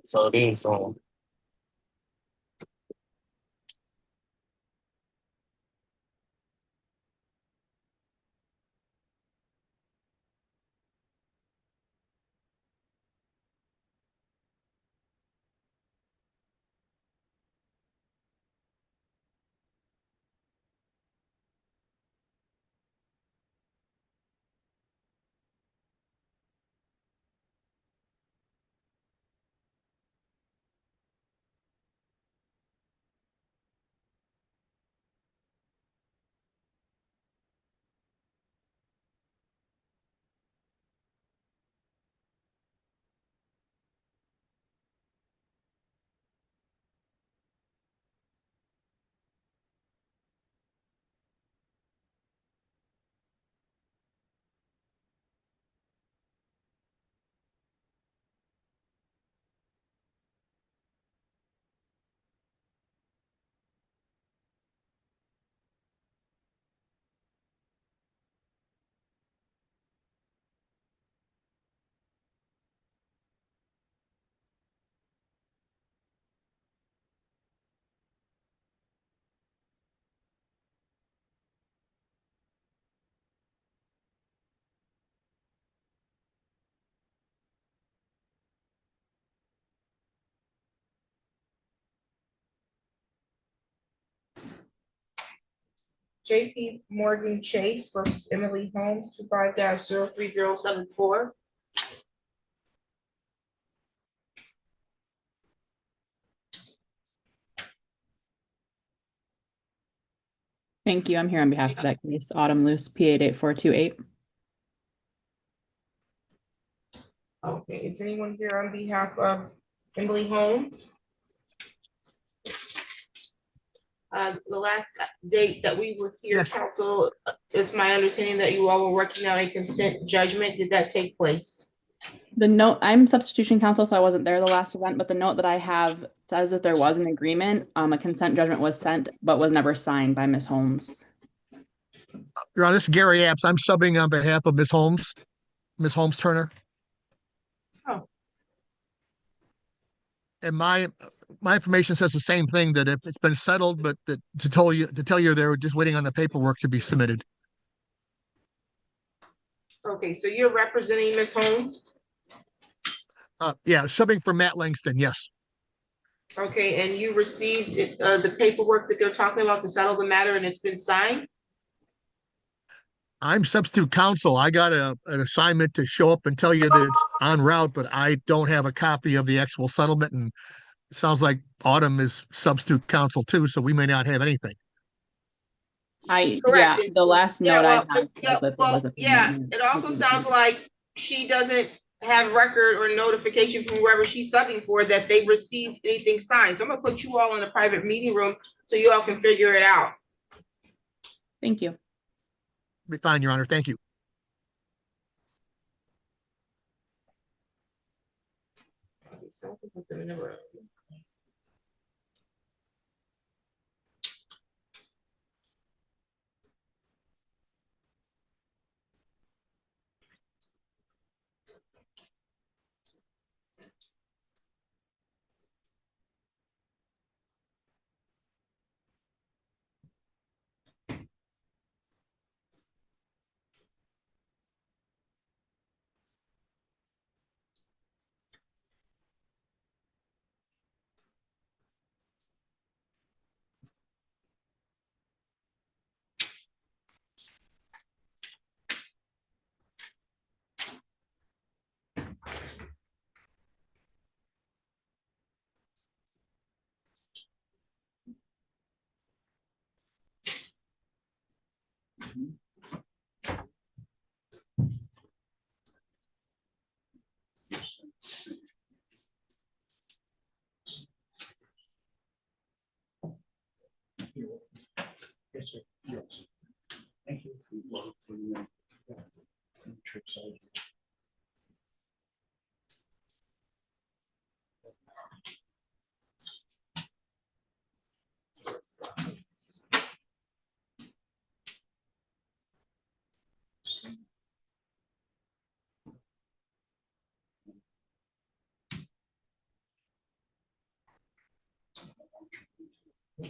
So then, so JP Morgan Chase versus Emily Holmes, 25-03074. Thank you. I'm here on behalf of that case. Autumn Luce, P88428. Okay, is anyone here on behalf of Emily Holmes? The last date that we were here, Yes. counsel, it's my understanding that you all were working out a consent judgment. Did that take place? The note, I'm substitution counsel, so I wasn't there the last event, but the note that I have says that there was an agreement. A consent judgment was sent, but was never signed by Ms. Holmes. Your Honor, this is Gary Apps. I'm subbing on behalf of Ms. Holmes Turner. Oh. And my information says the same thing, that it's been settled, but that to tell you they're just waiting on the paperwork to be submitted. Okay, so you're representing Ms. Holmes? Yeah, subbing for Matt Langston, yes. Okay, and you received the paperwork that they're talking about to settle the matter and it's been signed? I'm substitute counsel. I got an assignment to show up and tell you that it's en route, but I don't have a copy of the actual settlement. And it sounds like Autumn is substitute counsel too, so we may not have anything. Yeah, the last note I have says that there was a it also sounds like she doesn't have record or notification from wherever she's subbing for that they received anything signed. So I'm gonna put you all in a private meeting room so you all can figure it out. Thank you. Be fine, Your Honor. Thank you. Okay, so I can put them in a room. Thank you. This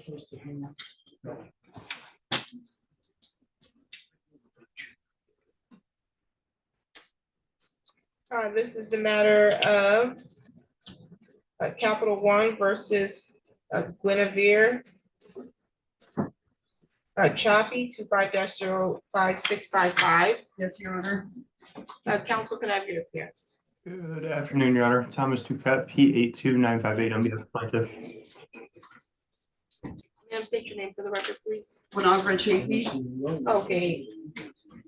is the matter of Capital One versus Guinevere Choppy 25-05655. Yes, Your Honor. Council, can I have your appearance? Good afternoon, Your Honor. Thomas Duquette, P82958 on behalf of plaintiff. Ma'am, state your name for the record, please. Winograd Chafee. Okay.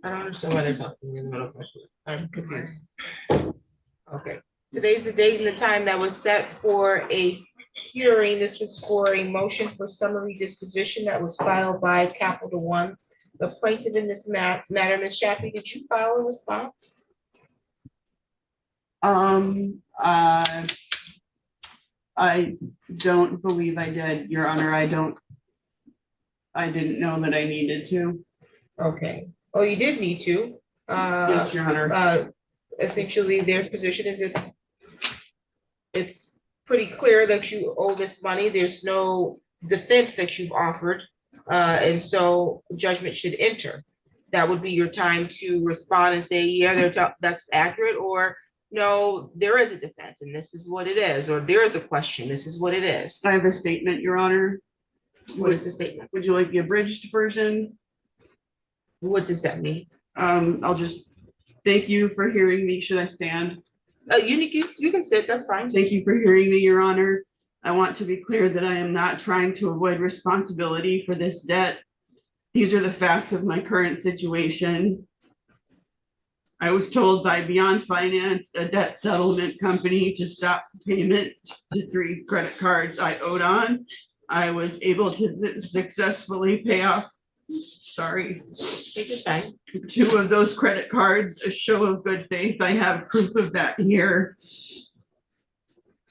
I don't understand why they're talking in the middle of my. I'm confused. Okay, today's the date and the time that was set for a hearing. This is for a motion for summary disposition that was filed by Capital One. The plaintiff in this matter, Ms. Chappie, did you file a response? I don't believe I did, Your Honor. I didn't know that I needed to. Okay, well, you did need to. Yes, Your Honor. Essentially, their position is that it's pretty clear that you owe this money. There's no defense that you've offered. And so judgment should enter. That would be your time to respond and say, yeah, that's accurate, or no, there is a defense and this is what it is, or there is a question, this is what it is. I have a statement, Your Honor. What is the statement? Would you like the abridged version? What does that mean? I'll just thank you for hearing me. Should I stand? You can sit, that's fine. Thank you for hearing me, Your Honor. I want to be clear that I am not trying to avoid responsibility for this debt. These are the facts of my current situation. I was told by Beyond Finance, a debt settlement company, to stop payment to 3 credit cards I owed on. I was able to successfully pay off, sorry, Take your time. 2 of those credit cards, a show of good faith. I have proof of that here.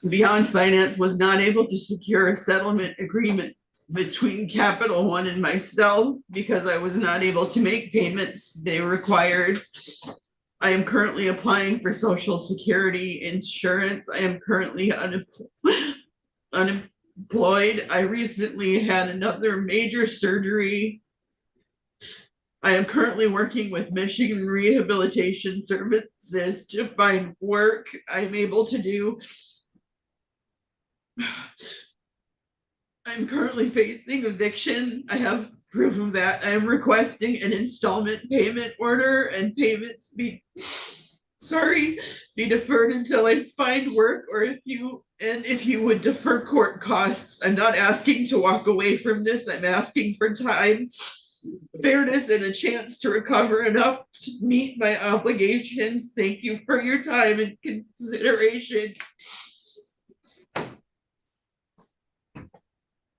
Beyond Finance was not able to secure a settlement agreement between Capital One and myself because I was not able to make payments they required. I am currently applying for Social Security insurance. I am currently unemployed. I recently had another major surgery. I am currently working with Michigan Rehabilitation Services to find work. I'm able to do. I'm currently facing eviction. I have proof of that. I am requesting an installment payment order and payments be deferred until I find work, or if you would defer court costs. I'm not asking to walk away from this. I'm asking for time, fairness, and a chance to recover enough to meet my obligations. Thank you for your time and consideration.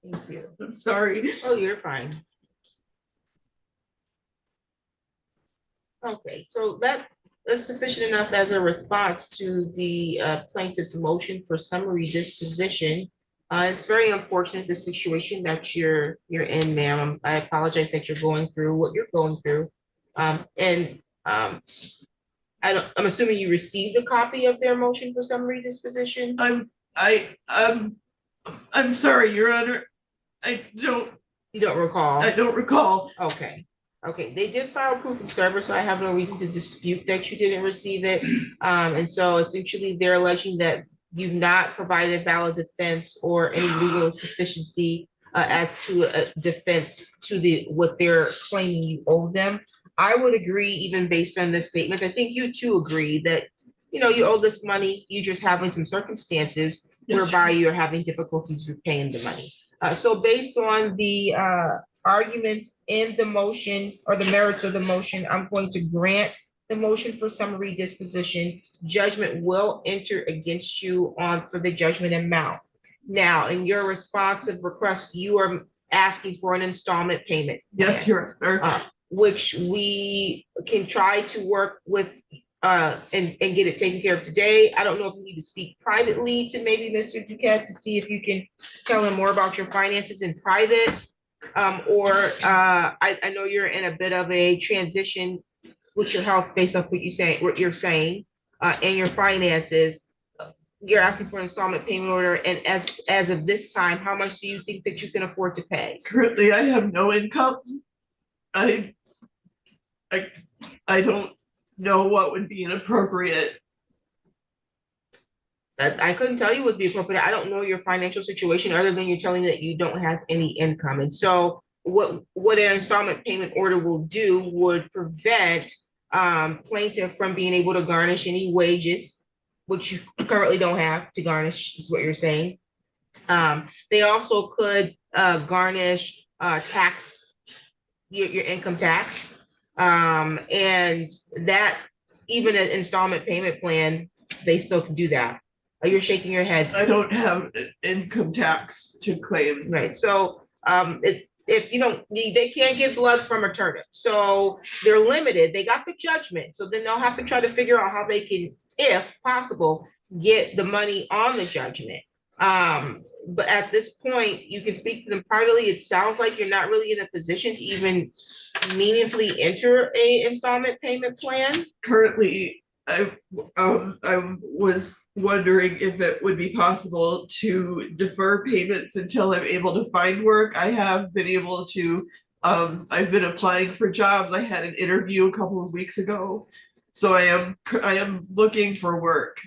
Thank you. I'm sorry. Oh, you're fine. Okay, so that is sufficient enough as a response to the plaintiff's motion for summary disposition. It's very unfortunate, the situation that you're in, ma'am. I apologize that you're going through what you're going through. I'm assuming you received a copy of their motion for summary disposition? I'm sorry, Your Honor. You don't recall? I don't recall. Okay, they did file proof of service, so I have no reason to dispute that you didn't receive it. And so essentially they're alleging that you've not provided valid defense or any legal sufficiency as to a defense to what they're claiming you owe them. I would agree, even based on this statement. I think you too agree that, you owe this money, you just having some circumstances whereby you're having difficulties repaying the money. So based on the arguments in the motion or the merits of the motion, I'm going to grant the motion for summary disposition. Judgment will enter against you for the judgment amount. Now, in your responsive request, you are asking for an installment payment. Yes, Your Honor. Which we can try to work with and get it taken care of today. I don't know if you need to speak privately to maybe Mr. Duquette to see if you can tell him more about your finances in private. I know you're in a bit of a transition with your health based off what you're saying, and your finances. you're asking for an installment payment order, and as of this time, how much do you think that you can afford to pay? Currently, I have no income. I, I don't know what would be inappropriate. I couldn't tell you what would be appropriate. I don't know your financial situation other than you're telling me that you don't have any income. And so what an installment payment order will do would prevent plaintiff from being able to garnish any wages, which you currently don't have to garnish, is what you're saying. They also could garnish tax, your income tax. And that, even an installment payment plan, they still can do that. You're shaking your head. I don't have income tax to claim. Right, so if you don't, they can't get blood from a turnip, so they're limited. They got the judgment, so then they'll have to try to figure out how they can, if possible, get the money on the judgment. But at this point, you can speak to them privately. It sounds like you're not really in a position to even meaningfully enter a installment payment plan. Currently, I was wondering if it would be possible to defer payments until I'm able to find work. I have been able to, I've been applying for jobs. I had an interview a couple of weeks ago. So I am looking for work.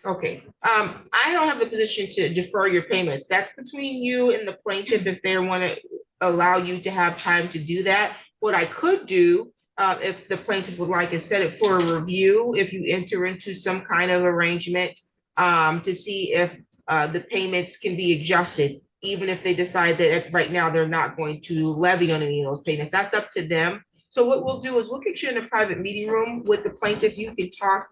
Okay, I don't have the position to defer your payments. That's between you and the plaintiff if they want to allow you to have time to do that. What I could do, if the plaintiff would like, is set it for a review, if you enter into some kind of arrangement to see if the payments can be adjusted, even if they decide that right now they're not going to levy on any of those payments. That's up to them. So what we'll do is we'll get you in a private meeting room with the plaintiff. You can talk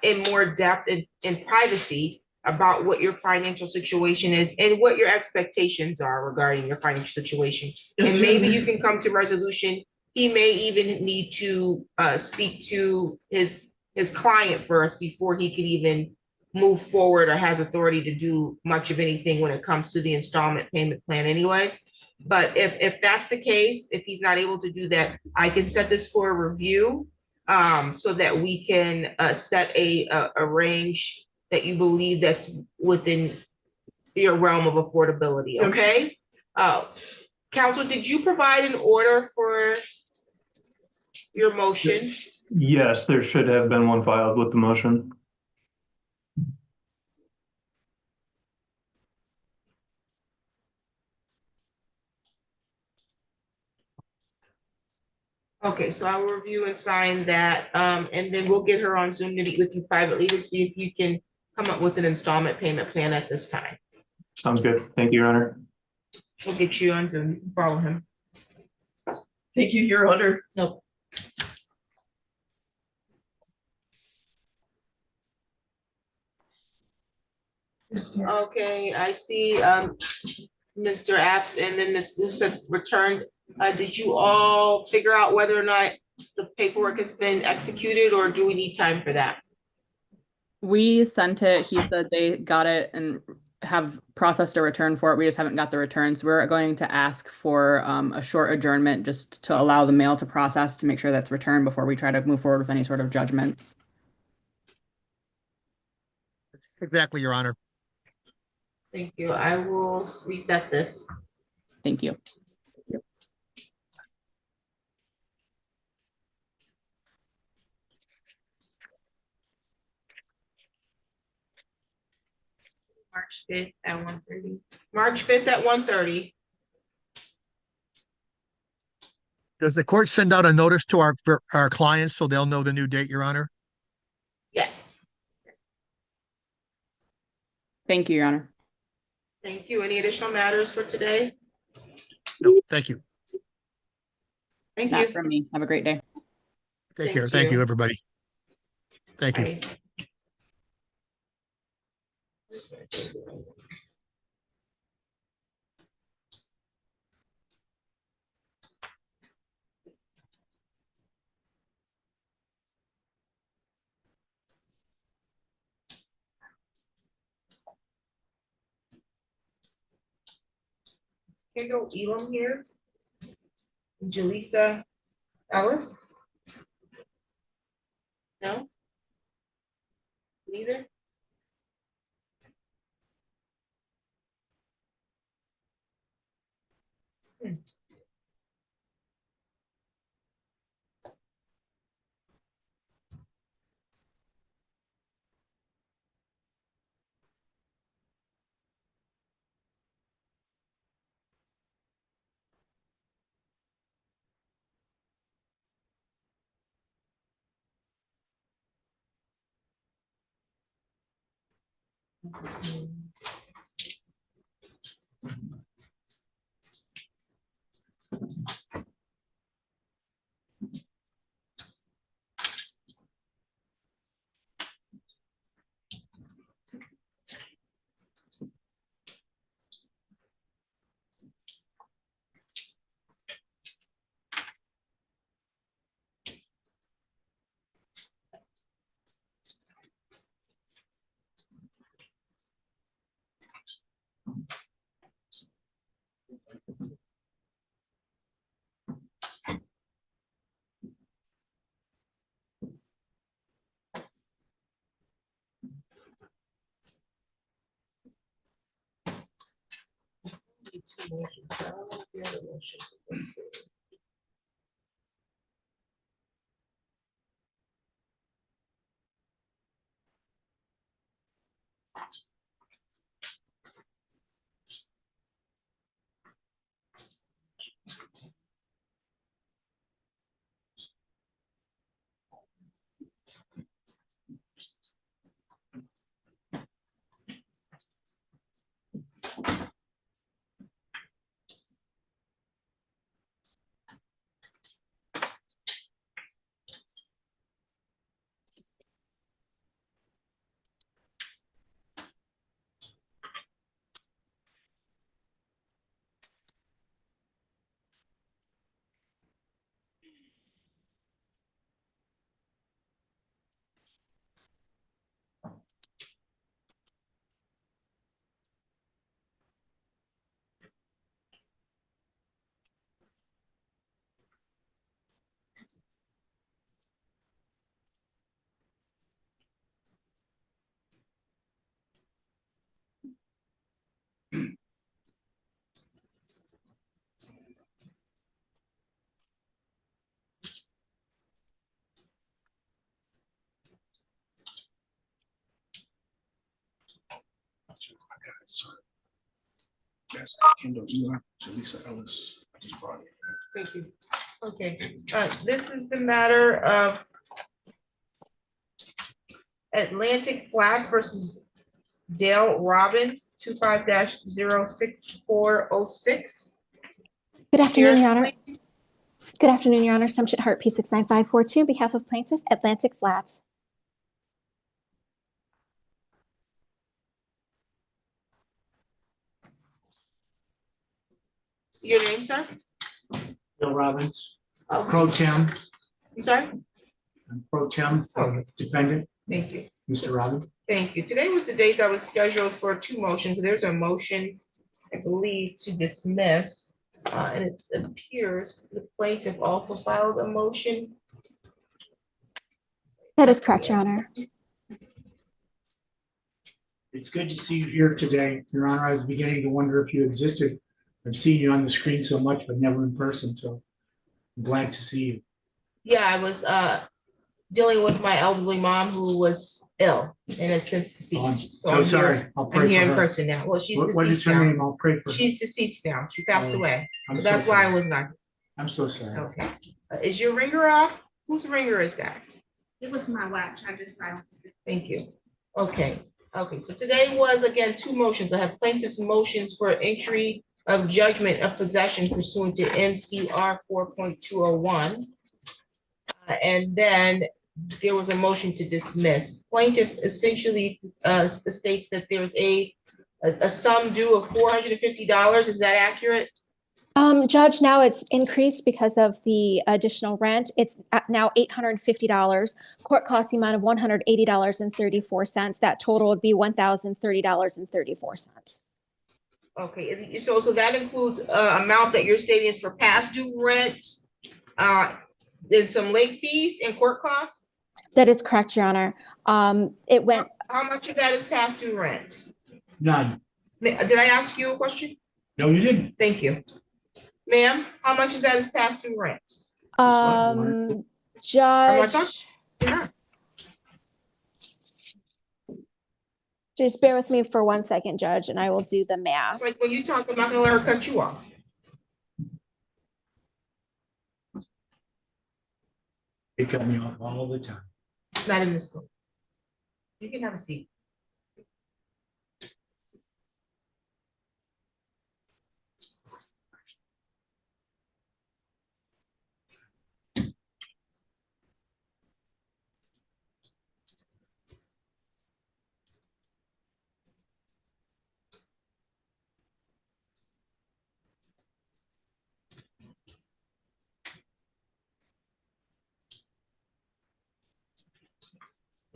in more depth and in privacy about what your financial situation is and what your expectations are regarding your financial situation. And maybe you can come to resolution. He may even need to speak to his client first before he can even move forward or has authority to do much of anything when it comes to the installment payment plan anyways. But if that's the case, if he's not able to do that, I can set this for a review so that we can set a range that you believe that's within your realm of affordability, okay? Counsel, did you provide an order for your motion? Yes, there should have been one filed with the motion. Okay, so I will review and sign that, and then we'll get her on Zoom to meet with you privately to see if you can come up with an installment payment plan at this time. Sounds good. Thank you, Your Honor. We'll get you on Zoom. Follow him. Thank you, Your Honor. Nope. Okay, I see Mr. Apps and then Ms. Lusa returned. Did you all figure out whether or not the paperwork has been executed, or do we need time for that? We sent it. He said they got it and have processed a return for it. We just haven't got the returns. We're going to ask for a short adjournment just to allow the mail to process to make sure that's returned before we try to move forward with any sort of judgments. Exactly, Your Honor. Thank you. I will reset this. Thank you. March 5th at 1:30. March 5th at 1:30. Does the court send out a notice to our clients so they'll know the new date, Your Honor? Yes. Thank you, Your Honor. Thank you. Any additional matters for today? No, thank you. Thank Not you. from me. Have a great day. Take Same care. to Thank you. you, everybody. Thank you. Bye. Kendall Elam here. Jaleesa Ellis? No? Neither? Sorry. Yes, Kendall, you are to Lisa Ellis. I just brought it. Thank you. Okay, this is the matter of Atlantic Flats versus Dale Robbins, 25-06406. Good afternoon, Your Honor. Please. Good afternoon, Your Honor. Sumchit Hart, P69542, on behalf of Plaintiff Atlantic Flats. Your name, sir? Bill Robbins, Oh, pro tem, I'm sorry? pro tem for defendant, Thank you. Mr. Robbins. Thank you. Today was the date that was scheduled for two motions. There's a motion, I believe, to dismiss. And it appears the plaintiff also filed a motion. That is correct, Your Honor. It's good to see you here today. Your Honor, I was beginning to wonder if you existed. I've seen you on the screen so much, but never in person, so I'm glad to see you. Yeah, I was dealing with my elderly mom who was ill and has since Oh, I'm deceased. so I'm sorry. here- I'll I'm pray here for in her. person now. Well, she's What is deceased her now. name? I'll pray for her. She's deceased now. She passed Oh, away. I'm So so that's why I sorry. was not. I'm so sorry. Okay. Is your ringer off? Whose ringer is that? It was my watch. I just silenced it. Thank you. Okay. Okay. So today was again two motions. I have plaintiff's motions for entry of judgment of possession pursuant to MCR 4.201. And then there was a motion to dismiss. Plaintiff essentially states that there's a sum due of $450. Is that accurate? Judge, now it's increased because of the additional rent. It's at now $850. Court costs the amount of $180.34. That total would be $1,030.34. Okay, so that includes amount that you're stating is for past due rent, then some late fees and court costs? That is correct, Your Honor. It went, How much of that is past due rent? None. Did I ask you a question? No, you didn't. Thank you. Ma'am, how much is that as past due rent? Um, not Judge, Yeah. just bear with me for 1 second, Judge, and I will do the math. Like when you talk, I'm not gonna let her cut you off. They cut me off all the time. Not in this room. You can have a seat.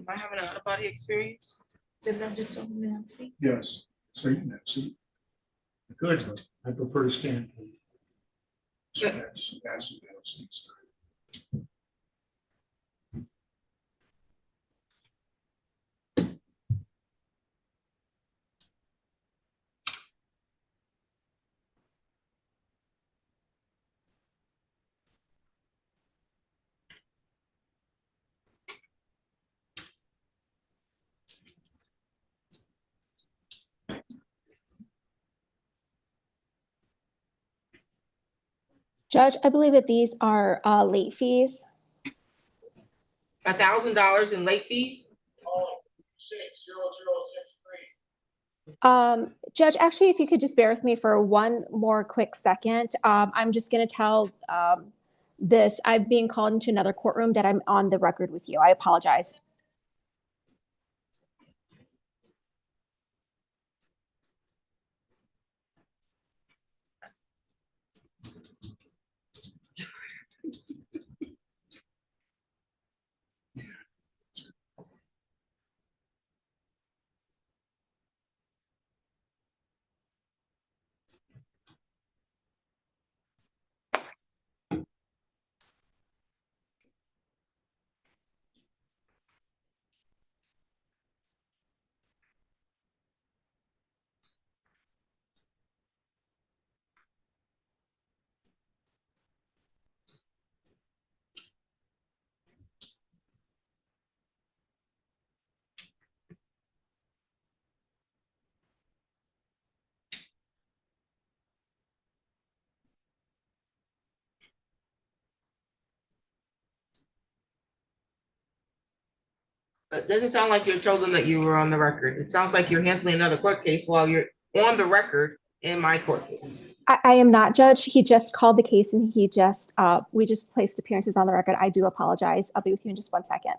Am I having an out of body experience? Didn't I just tell them to have a seat? Yes, so you can have a seat. Good, but I prefer to stand. Yeah. Judge, I believe that these are late fees. $1,000 in late fees? Judge, actually, if you could just bear with me for one more quick second, I'm just going to tell this. I'm being called into another courtroom that I'm on the record with you. I apologize. It doesn't sound like you told them that you were on the record. It sounds like you're handling another court case while you're on the record in my court case. I am not, Judge. He just called the case and he just, we just placed appearances on the record. I do apologize. I'll be with you in just 1 second.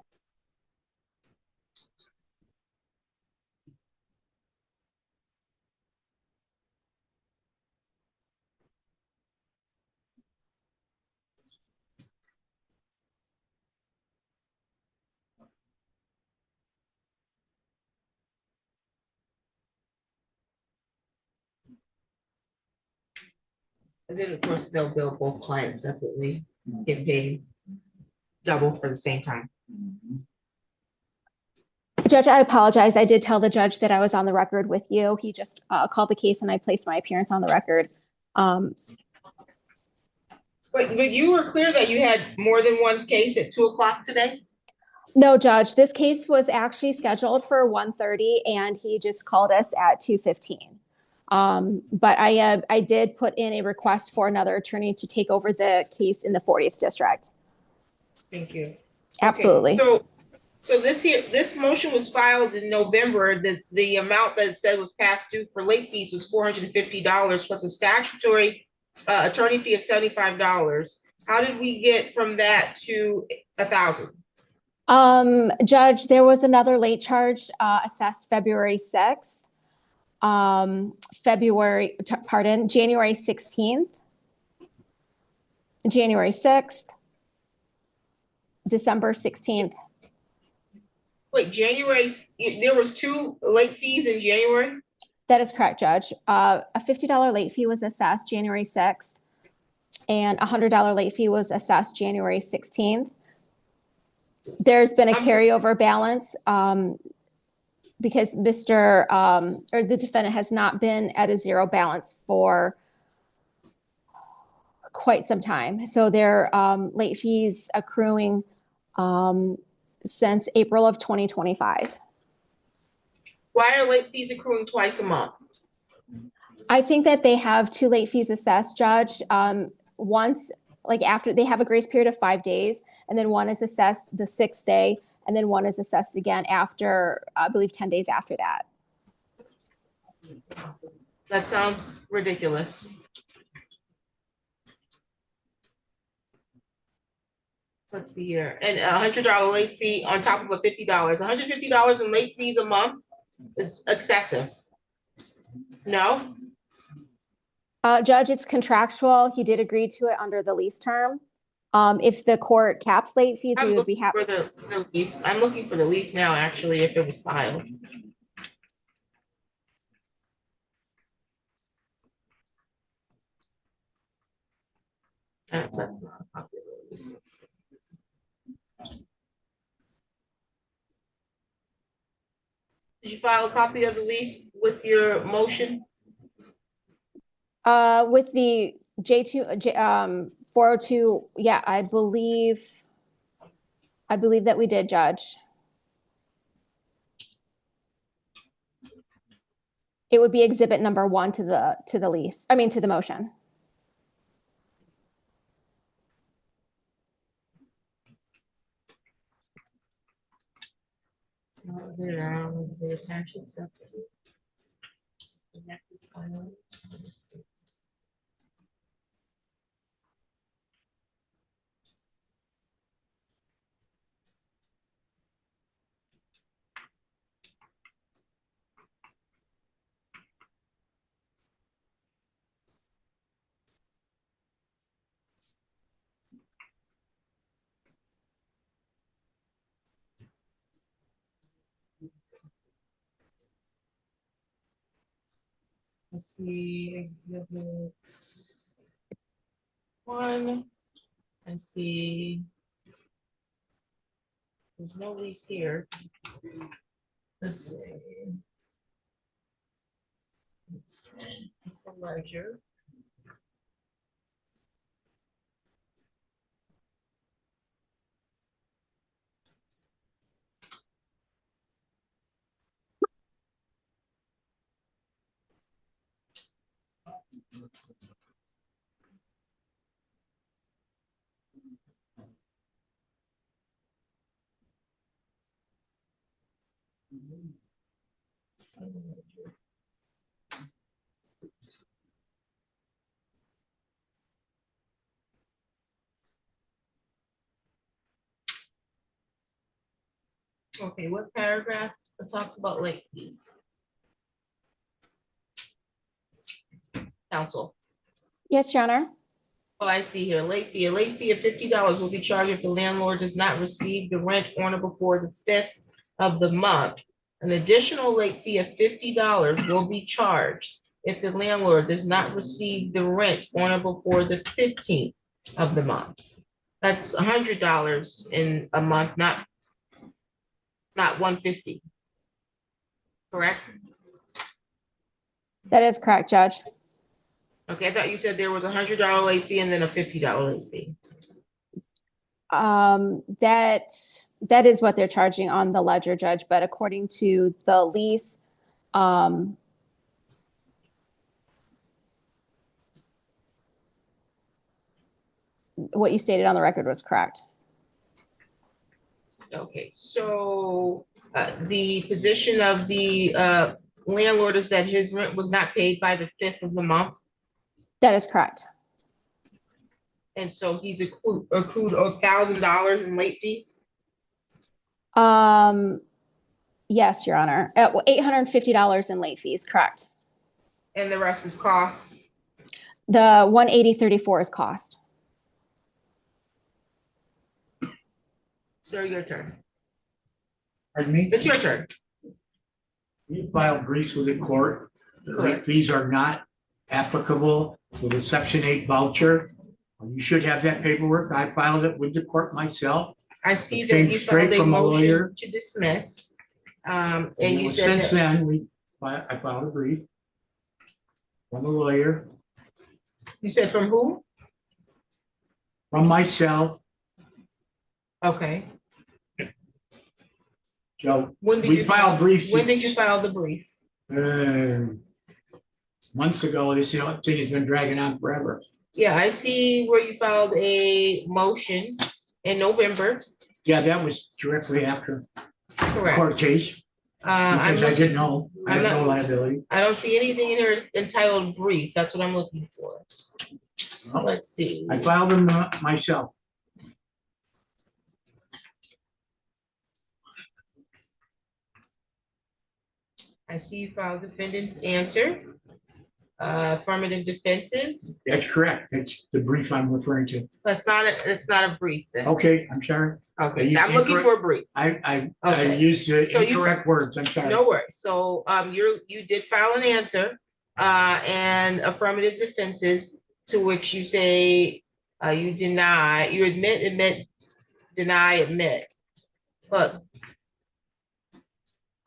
And then, of course, they'll bill both clients separately, get paid double for the same time. Judge, I apologize. I did tell the judge that I was on the record with you. He just called the case and I placed my appearance on the record. But you were clear that you had more than one case at 2 o'clock today? No, Judge, this case was actually scheduled for 1:30 and he just called us at 2:15. But I did put in a request for another attorney to take over the case in the 40th district. Thank you. Absolutely. Okay, so this motion was filed in November. The amount that it said was past due for late fees was $450 plus a statutory attorney fee of $75. How did we get from that to $1,000? Judge, there was another late charge assessed February 6th. January 16th, January 6th, December 16th. Wait, January, there was 2 late fees in January? That is correct, Judge. A $50 late fee was assessed January 6th and a $100 late fee was assessed January 16th. There's been a carryover balance because the defendant has not been at a zero balance for quite some time. So their late fees accruing since April of 2025. Why are late fees accruing twice a month? I think that they have 2 late fees assessed, Judge. Once, like after, they have a grace period of 5 days, and then one is assessed the 6th day, and then one is assessed again after, I believe, 10 days after that. That sounds ridiculous. Let's see here, and $100 late fee on top of a $50, $150 in late fees a month, it's excessive. No? Judge, it's contractual. He did agree to it under the lease term. If the court caps late fees, we I'm would be looking happy. for the lease, I'm looking for the lease now, actually, if it was filed. That's not a copy of the lease. Did you file a copy of the lease with your motion? With the J2, 402, yeah, I believe that we did, Judge. It would be exhibit number 1 to the lease, I mean, to the motion. It's not there, the attachment stuff. Let's see, exhibit 1. I see. There's no lease here. Let's see. It's the ledger. Okay, what paragraph talks about late fees? Counsel. Yes, Your Honor. Oh, I see here, late fee. A late fee of $50 will be charged if the landlord does not receive the rent on or before the 5th of the month. An additional late fee of $50 will be charged if the landlord does not receive the rent on or before the 15th of the month. That's $100 in a month, not $150. Correct? That is correct, Judge. Okay, I thought you said there was $100 late fee and then a $50 late fee. That is what they're charging on the ledger, Judge, but according to the lease, what you stated on the record was correct. Okay, so the position of the landlord is that his rent was not paid by the 5th of the month, That is correct. and so he's accrued $1,000 in late fees. Yes, Your Honor. $850 in late fees, correct. And the rest is costs. The 180.34 is cost. Sir, your turn. Pardon me? It's your turn. You filed briefs with the court. The late Correct. fees are not applicable to the Section 8 voucher. You should have that paperwork. I filed it with the court myself. I see It that came you straight filed a from a motion lawyer. to dismiss. And And you said since that, then, I filed a brief from a lawyer, you said from who? from myself. Okay. So When did we you filed briefs. When did you file the brief? Months ago. This thing has been dragging on forever. Yeah, I see where you filed a motion in November. Yeah, that was directly after the Correct. court case, I'm because I looking, didn't know. I I'm had no not- liability. I don't see anything in here entitled brief. That's what I'm looking for. Well, Let's see. I filed them myself. I see you filed defendant's answer. Affirmative defenses. That's correct. That's the brief I'm referring to. It's not a brief then. Okay, I'm sorry. Okay, you I'm looking for a brief. I Okay. used the So you- incorrect words. I'm sorry. No worries. So, you did file an answer, and affirmative defenses to which you say, you deny, you admit, deny, admit. But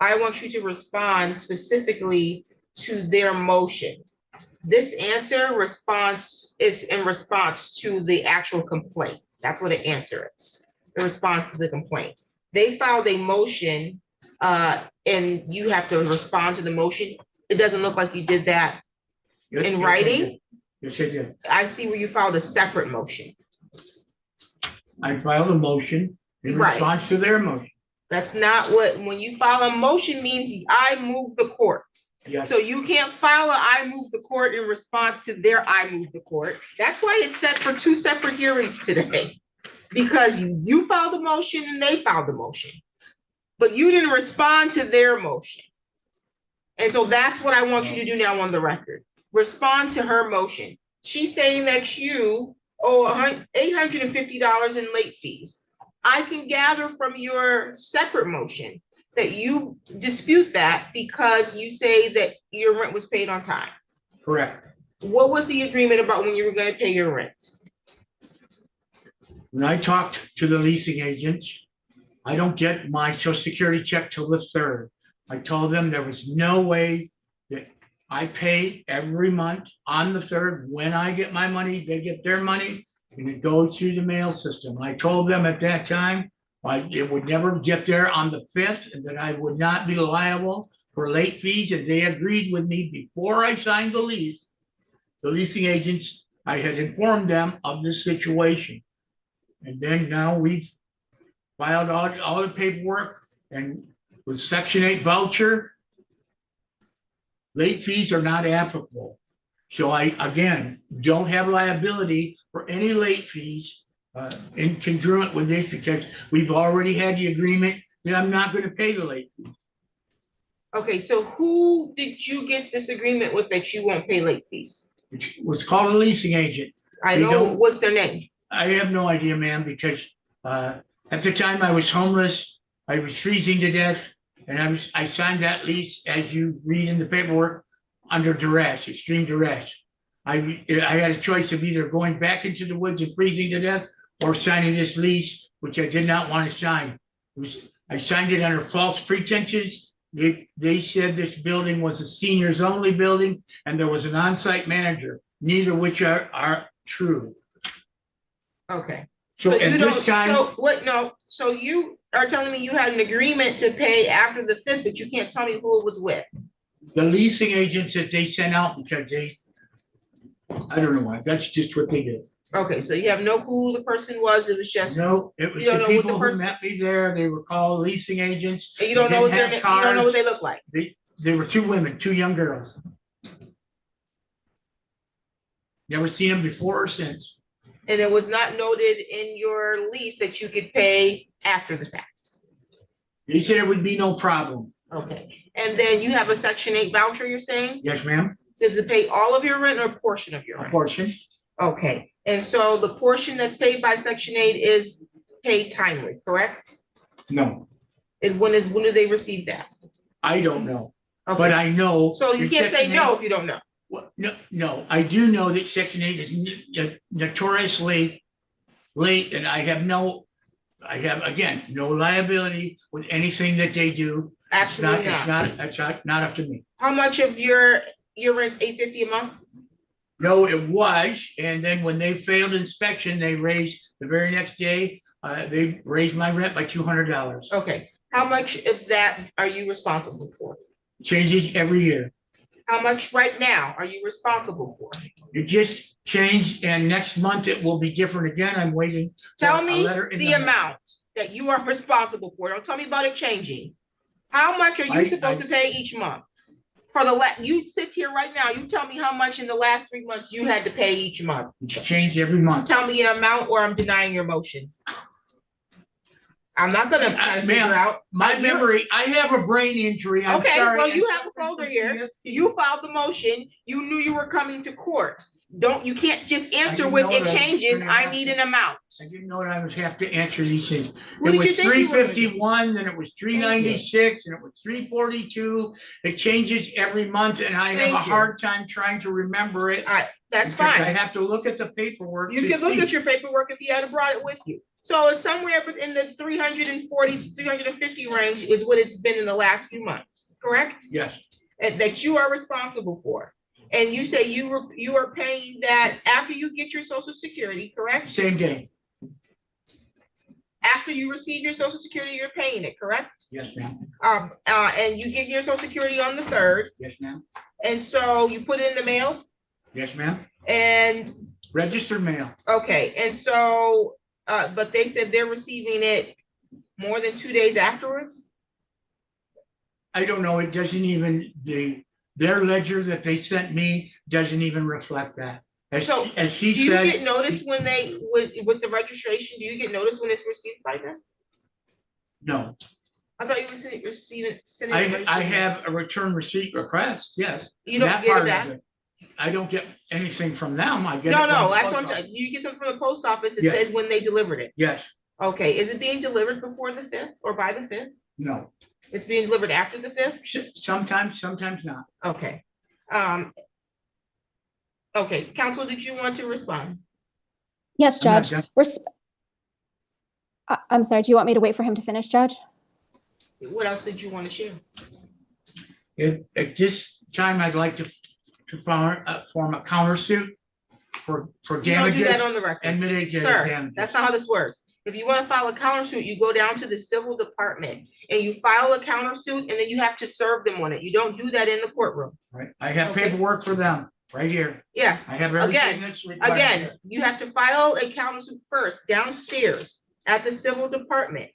I want you to respond specifically to their motion. This answer is in response to the actual complaint. That's what the answer is. The response to the complaint. They filed a motion, and you have to respond to the motion. It doesn't look like you did that Yes, in yes, I writing. did. Yes, I did. I see where you filed a separate motion. I filed a motion in Right. response to their motion. That's not when you file a motion means I move the court. Yes, So you can't file a I move the court in response to their I move the court. That's why it's set for 2 separate hearings today. Because you filed the motion and they filed the motion. But you didn't respond to their motion. And so that's what I want you to do now on the record. Respond to her motion. She's saying that you owe $850 in late fees. I can gather from your separate motion that you dispute that because you say that your rent was paid on time. correct. What was the agreement about when you were going to pay your rent? When I talked to the leasing agents, I don't get my social security check till the 3rd. I told them there was no way that I pay every month on the 3rd. When I get my money, they get their money and it goes through the mail system. I told them at that time, it would never get there on the 5th and that I would not be liable for late fees. And they agreed with me before I signed the lease. The leasing agents, I had informed them of this situation. And then now we've filed all the paperwork, and with Section 8 voucher, late fees are not applicable. So I, again, don't have liability for any late fees in congruent with this, because we've already had the agreement that I'm not going to pay the late fees. Okay, so who did you get this agreement with that you won't pay late fees? It was called a leasing agent. I We know, don't- what's their name? I have no idea, ma'am, because at the time I was homeless, I was freezing to death, and I signed that lease, as you read in the paperwork, under duress, extreme duress. I had a choice of either going back into the woods and freezing to death or signing this lease, which I did not want to sign. I signed it under false pretenses. They said this building was a seniors only building and there was an on-site manager, neither of which are true. Okay. So So at you this don't, time, so what, no, so you are telling me you had an agreement to pay after the 5th, but you can't tell me who it was with? the leasing agents that they sent out, because I don't know why, that's just what they did. Okay, so you have no clue who the person was, it was just. No, it was You don't the know what the people who person- met me there, they were called leasing agents. And you don't They know what didn't their, have you don't know what cards. they look like? They were 2 women, 2 young girls. Never seen them before or since. And it was not noted in your lease that you could pay after the fact? They said it would be no problem. Okay, and then you have a Section 8 voucher, you're saying? Yes, ma'am, Does it pay all of your rent or a portion of your a rent? portion. Okay, and so the portion that's paid by Section 8 is paid timely, correct? No, And when do they receive that? I don't know, but Okay, I know. so you that can't say Section no 8 if you don't know. Well, no, I do know that Section 8 is notoriously late, and I have, again, no liability with anything that they do. Absolutely not. It's not up to me. How much of your rent's $850 a month? No, it was, and then when they failed inspection, they raised, the very next day, they raised my rent by $200. Okay, how much of that are you responsible for? Changes every year. How much right now are you responsible for? It just changed, and next month it will be different again. I'm waiting. Tell for a me letter in the mail. amount that you are responsible for. Don't tell me about it changing. How much are you supposed to pay each month? For the you sit here right now, you tell me how much in the last 3 months you had to pay each month. It's changed every month. Tell me an amount or I'm denying your motion. I'm not gonna try to figure Ma'am, out. My memory, I have a brain injury. I'm Okay, sorry. well, you have a folder here. You filed the motion. You knew you were coming to court. You can't just answer didn't with know it that. changes. I need an amount. I didn't know that I would have to answer these things. What It did you was think you were gonna do? 351, then it was 396, and it was 342. It changes every month, and I have Thank a you. hard time trying to remember it. That's because I fine. have to look at the paperwork. You to can look see. at your paperwork if you had brought it with you. So it's somewhere in the 340 to 350 range is what it's been in the last few months, correct? Yes, That you are responsible for. And you say you are paying that after you get your social security, correct? same day. After you receive your social security, you're paying it, correct? Yes, ma'am. And you get your social security on the 3rd. Yes, ma'am. And so you put it in the mail Yes, ma'am. and, Registered mail. okay, and so, but they said they're receiving it more than 2 days afterwards? I don't know. It doesn't even, their ledger that they sent me doesn't even reflect that. As So, she Do you said. get notice when with the registration, do you get notice when it's received by them? No, I thought you were receiving. sending I the registered mail. have a return receipt request, yes. You don't That get part it of back? it. I don't get anything from them. I get it. No, from the that's post what I'm office. saying. You get something from the post office that Yes. says when they delivered it. Yes, Okay, is it being delivered before the 5th or by the 5th? no. It's being delivered after the 5th? Sometimes, sometimes not. Okay. Okay, counsel, did you want to respond? Yes, I'm not Judge. done. I'm sorry, do you want me to wait for him to finish, Judge? What else did you want to share? At this time, I'd like to form a countersuit for You don't do damages that on the record. and mitigate Sir, damages. that's not how this works. If you want to file a countersuit, you go down to the civil department and you file a countersuit and then you have to serve them on it. You don't do that in the courtroom. Right, I have Okay. paperwork for them, right here. Yeah, I have everything Again, that's required. again, you have to file a countersuit first downstairs at the civil department.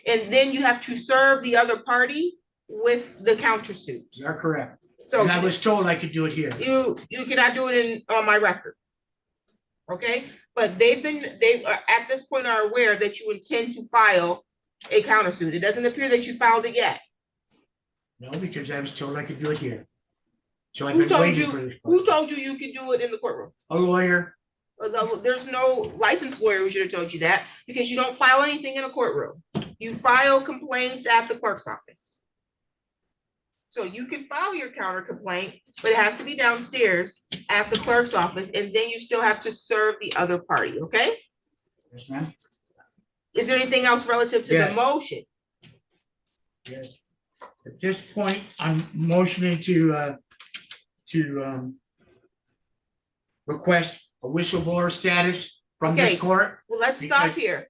And then you have to serve the other party with the countersuit. You are correct. So And I was told I could do it here. you cannot do it on my record. Okay, but they are at this point are aware that you intend to file a countersuit. It doesn't appear that you filed it yet. No, because I was told I could do it here. So I've Who been told waiting you, for this. who told you you could do it in the courtroom? A lawyer. There's no licensed lawyer who should have told you that because you don't file anything in a courtroom. You file complaints at the clerk's office. So you can file your counter complaint, but it has to be downstairs at the clerk's office, and then you still have to serve the other party, okay? Yes, ma'am. Is there anything else relative to the Yes. motion? Yes. At this point, I'm motioning to request a whistleblower status from Okay. this court. Well, let's stop Because- here.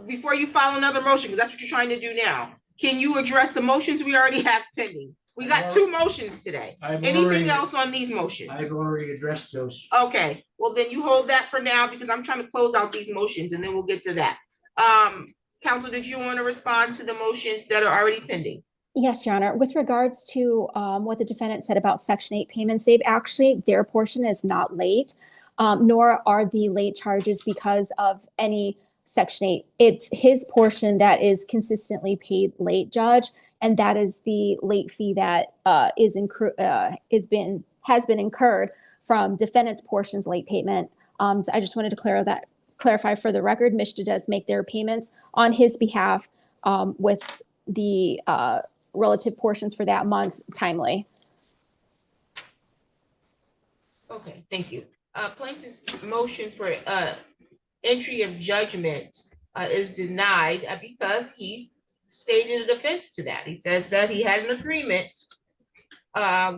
Before you file another motion, because that's what you're trying to do now. Can you address the motions we already have pending? We got 2 motions today. Anything else on these motions? I've already addressed those. Okay, well then you hold that for now because I'm trying to close out these motions and then we'll get to that. Counsel, did you want to respond to the motions that are already pending? Yes, Your Honor. With regards to what the defendant said about Section 8 payments, their portion is not late, nor are the late charges because of any Section 8. It's his portion that is consistently paid late, Judge, and that is the late fee that has been incurred from defendant's portion's late payment. So I just wanted to clarify for the record, Mishta does make their payments on his behalf with the relative portions for that month timely. Okay, thank you. Plaintiff's motion for entry of judgment is denied because he stated a defense to that. He says that he had an agreement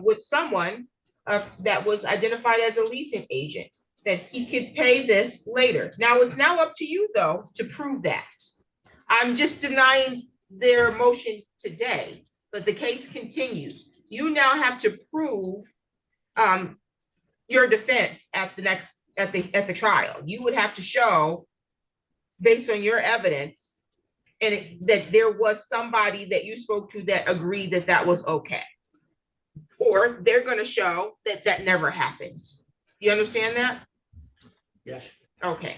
with someone that was identified as a leasing agent, that he could pay this later. Now, it's now up to you, though, to prove that. I'm just denying their motion today, but the case continues. You now have to prove your defense at the trial. You would have to show, based on your evidence, that there was somebody that you spoke to that agreed that that was okay. Or they're going to show that that never happened. You understand that? Yes. Okay.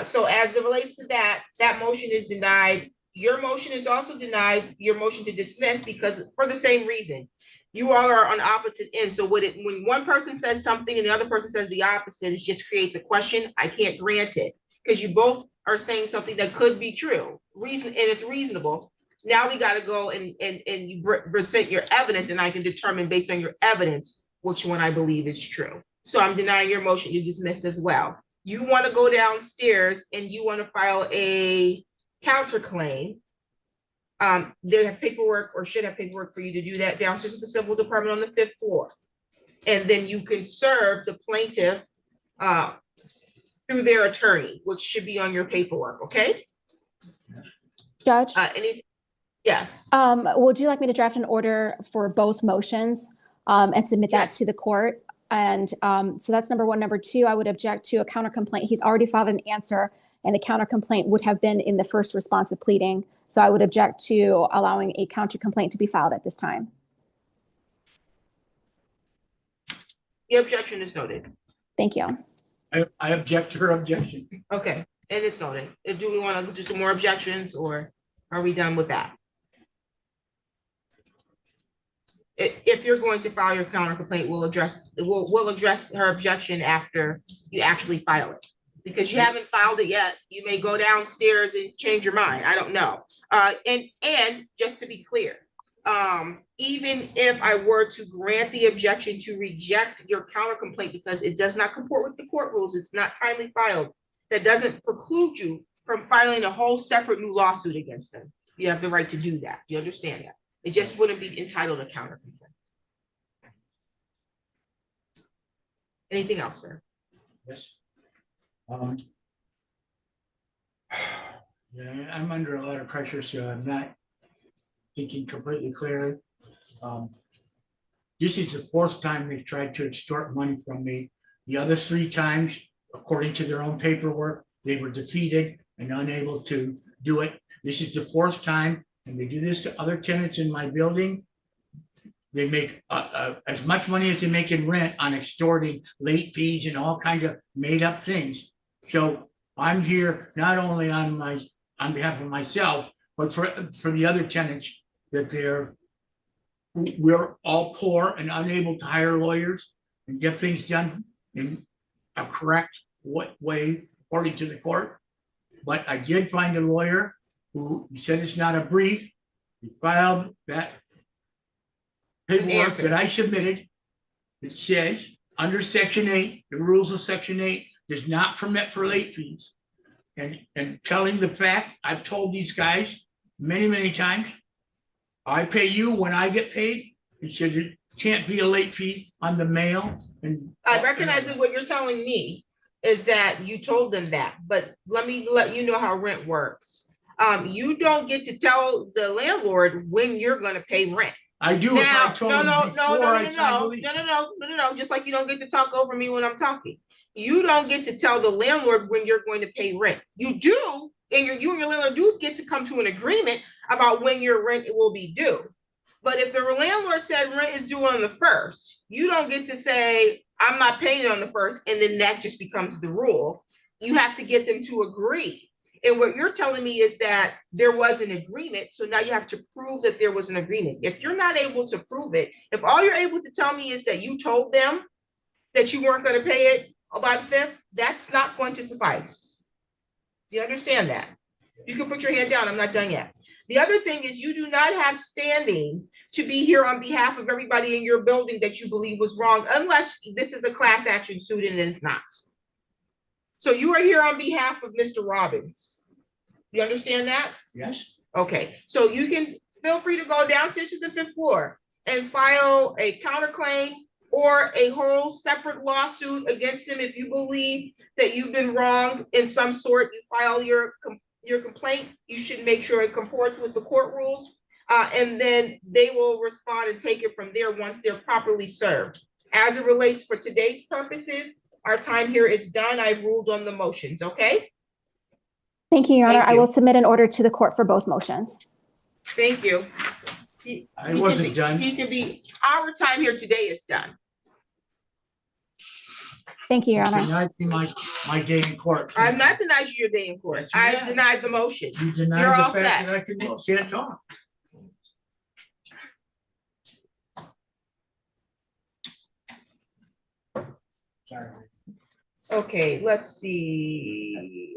So as it relates to that, that motion is denied. Your motion is also denied, your motion to dismiss, because for the same reason. You all are on opposite ends. So when one person says something and the other person says the opposite, it just creates a question. I can't grant it because you both are saying something that could be true, and it's reasonable. Now we got to go and you present your evidence, and I can determine based on your evidence which one I believe is true. So I'm denying your motion to dismiss as well. You want to go downstairs and you want to file a counterclaim. They have paperwork, or should have paperwork, for you to do that downstairs at the civil department on the 5th floor. And then you can serve the plaintiff through their attorney, which should be on your paperwork, okay? Judge, Yes. would you like me to draft an order for both motions and submit that Yes. to the court? And so that's number one. Number two, I would object to a counter complaint. He's already filed an answer, and the counter complaint would have been in the first responsive pleading. So I would object to allowing a counter complaint to be filed at this time. The objection is noted. Thank you. I object to her objection. Okay, and it's noted. Do we want to do some more objections, or are we done with that? If you're going to file your counter complaint, we'll address her objection after you actually file it. Because you haven't filed it yet, you may go downstairs and change your mind. I don't know. And just to be clear, even if I were to grant the objection to reject your counter complaint because it does not comport with the court rules, it's not timely filed, that doesn't preclude you from filing a whole separate new lawsuit against them. You have the right to do that. You understand that? It just wouldn't be entitled to counter complaint. Anything else, sir? Yes. Yeah, I'm under a lot of pressure, so I'm not thinking completely clearly. This is the 4th time they've tried to extort money from me. The other 3 times, according to their own paperwork, they were defeated and unable to do it. This is the 4th time, and they do this to other tenants in my building. They make as much money as they make in rent on extorting late fees and all kinds of made up things. So I'm here not only on behalf of myself, but for the other tenants, that we're all poor and unable to hire lawyers and get things done in a correct way according to the court. But I did find a lawyer who said it's not a brief. He filed that paperwork that I submitted. It says under Section 8, the rules of Section 8 does not permit for late fees. And telling the fact, I've told these guys many times, I pay you when I get paid. It says it can't be a late fee on the mail. And I recognize that what you're telling me is that you told them that, but let me let you know how rent works. You don't get to tell the landlord when you're going to pay rent. I do. Now, no. Just like you don't get to talk over me when I'm talking. You don't get to tell the landlord when you're going to pay rent. You do, and you and your landlord do get to come to an agreement about when your rent will be due. But if the landlord said rent is due on the 1st, you don't get to say, I'm not paying it on the 1st, and then that just becomes the rule. You have to get them to agree. And what you're telling me is that there was an agreement, so now you have to prove that there was an agreement. If you're not able to prove it, if all you're able to tell me is that you told them that you weren't going to pay it by the 5th, that's not going to suffice. Do you understand that? You can put your hand down. I'm not done yet. The other thing is you do not have standing to be here on behalf of everybody in your building that you believe was wrong, unless this is a class action suit and it's not. So you are here on behalf of Mr. Robbins. You understand that? Yes. Okay, so you can feel free to go downstairs to the 5th floor and file a counterclaim or a whole separate lawsuit against him. If you believe that you've been wronged in some sort, you file your complaint. You should make sure it comports with the court rules. And then they will respond and take it from there once they're properly served. As it relates for today's purposes, our time here is done. I've ruled on the motions, okay? Thank you, Your Honor. Thank I you. will submit an order to the court for both motions. Thank you. I wasn't done. He can be, our time here today is done. Thank you, Your Honor. Denied me my day in court. I'm not denying you your day in court. Yes, you I have. denied the motion. You denied You're the all fact set. that I can't talk. Sorry. Okay, let's see.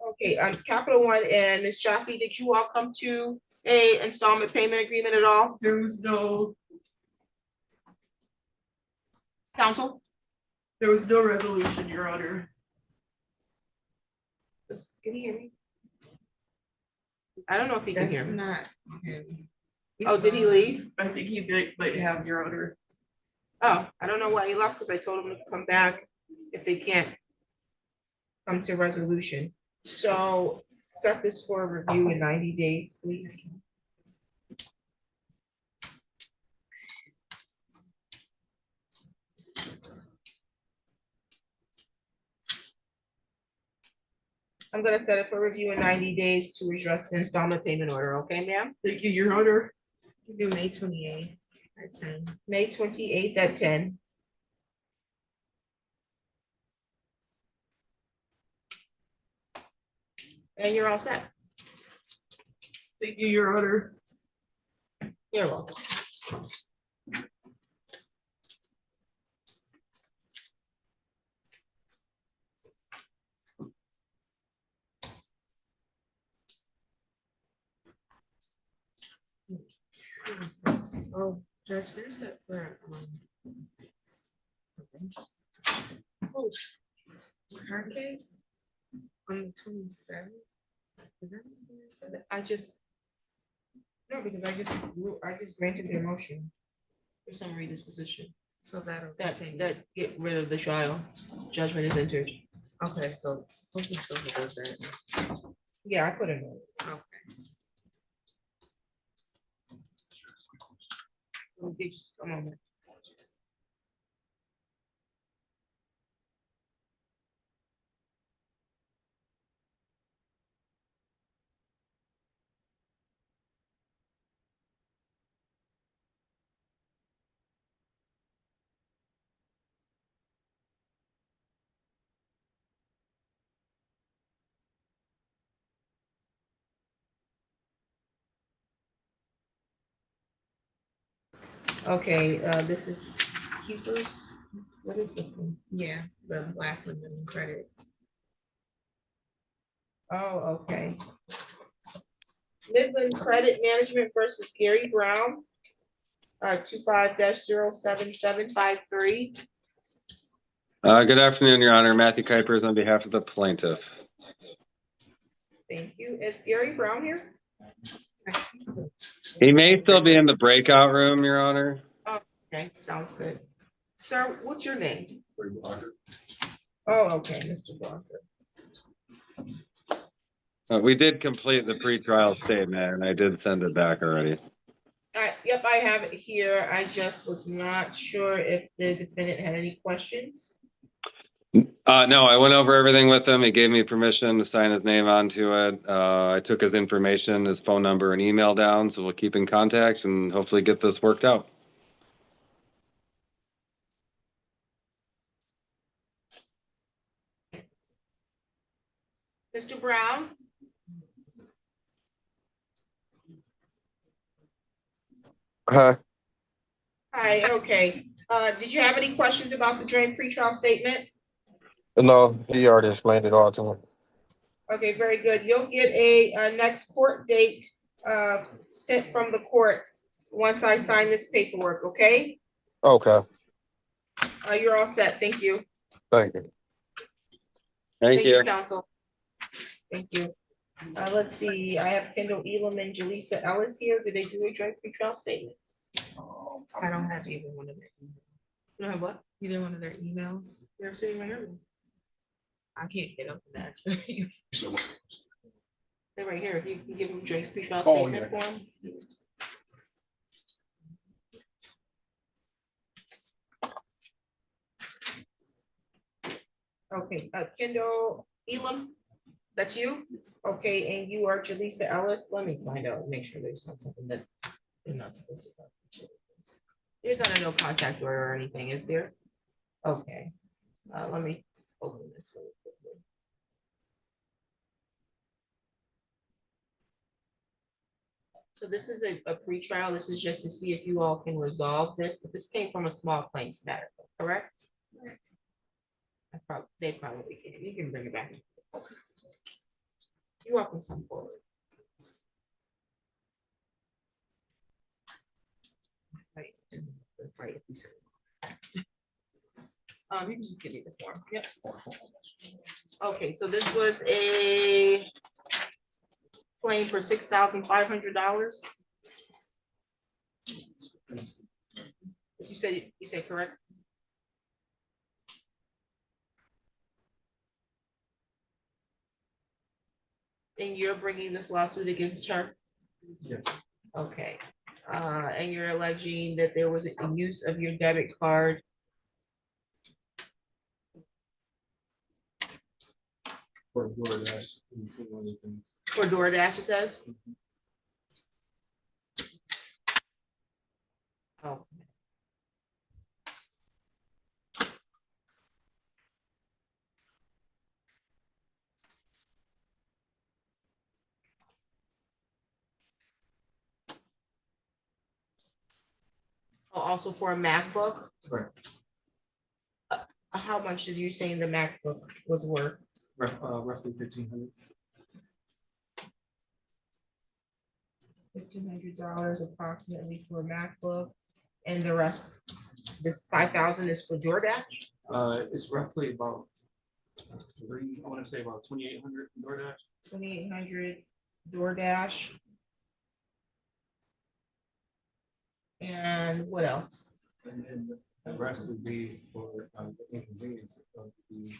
Okay, Capital One and Ms. Jaffe, did you all come to a installment payment agreement at all? There was no Counsel? resolution, Your Honor. Can you hear me? I don't know if he can hear me. Not him. Oh, did he leave? I think he might have, Your Honor. Oh, I don't know why he left, because I told him to come back if they can't come to a resolution. So set this for a review in 90 days, please. I'm gonna set it for review in 90 days to address the installment payment order, okay, ma'am? Thank you, Your Honor. Do May 28th at 10. May 28th at 10. And you're all set. Thank you, Your Honor. You're welcome. Oh, Judge, there's that for, oh, her case on the 27th. No, because I just granted their motion for summary disposition. So that'll That continue. get rid of the trial. Judgment is entered. Okay, so hopefully someone does that. Yeah, I put a note. Okay. Let me just a moment. Okay, this is Keepers. What is this one? Yeah, the last one, the credit. Oh, okay. Midland Credit Management versus Gary Brown. 25-07753. Good afternoon, Your Honor. Matthew Kuipers on behalf of the plaintiff. Thank you. Is Gary Brown here? He may still be in the breakout room, Your Honor. Okay, sounds good. Sir, what's your name? Oh, okay, Mr. Blocker. We did complete the pretrial statement and I did send it back already. Yep, I have it here. I just was not sure if the defendant had any questions. No, I went over everything with him. He gave me permission to sign his name onto it. I took his information, his phone number and email down, so we'll keep in contact and hopefully get this worked out. Mr. Brown? Hi. Hi, okay. Did you have any questions about the joint pretrial statement? No, he already explained it all to me. Okay, very good. You'll get a next court date sent from the court once I sign this paperwork, okay? Okay, You're all set. Thank you. thank you. Thank you. Counsel. Thank you. Let's see, I have Kendall Elam and Jaleesa Ellis here. Do they do a joint pretrial statement? I don't have either one of their, You know what? either one of their emails. They're sitting right here. I can't get up to that. They're right here. You can give them Drake's pretrial Oh, statement for them. Okay, Kendall Elam, that's you? Okay, and you are Jaleesa Ellis. Let me find out, make sure there's not something that they're not supposed to talk. There's not a no contact order or anything, is there? Okay, let me open this really quickly. So this is a pretrial. This is just to see if you all can resolve this, but this came from a small claims matter, correct? They probably can. You can bring it back. Okay. You're welcome to come forward. Right. Right, if you said it. You can just give me the form. Yep. Okay, so this was a claim for $6,500. You said correct? And you're bringing this lawsuit against her? Yes. Okay, and you're alleging that there was a use of your debit card For DoorDash and for other things. for DoorDash, it says? Oh. Oh, also for a MacBook? Correct. How much did you saying the MacBook was worth? Roughly 1,500. $1,500 approximately for a MacBook, and the rest, this 5,000 is for DoorDash? It's roughly about I want to say about 2,800 DoorDash. 2,800 DoorDash. And what else? And then the rest would be for the inconvenience of the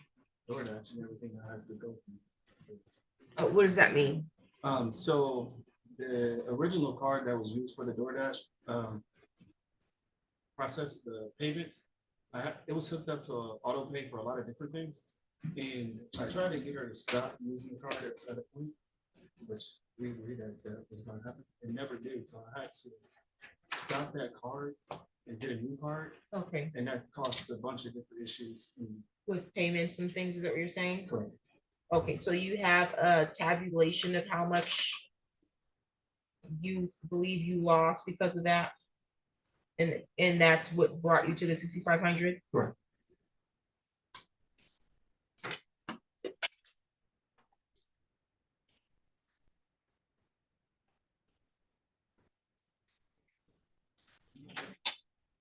DoorDash and everything that has to go through. What does that mean? So the original card that was used for the DoorDash process, the payments, it was hooked up to auto pay for a lot of different things. And I tried to get her to stop using the card at a point, which we agreed that was going to happen. It never did. So I had to stop that card and get a new card. Okay. And that caused a bunch of different issues. With payments and things, is that what you're saying? Correct. Okay, so you have a tabulation of how much you believe you lost because of that? And that's what brought you to the 6,500? Correct.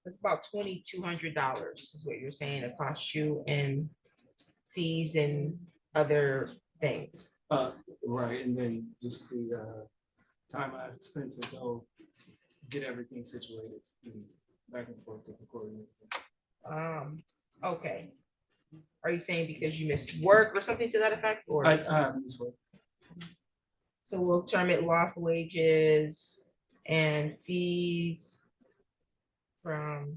It's about $2,200 is what you're saying it costs you in fees and other things. Right, and then just the time I spent to go get everything situated and back and forth with the court. Okay. Are you saying because you missed work or something to that effect, or? I missed work. So we'll term it lost wages and fees from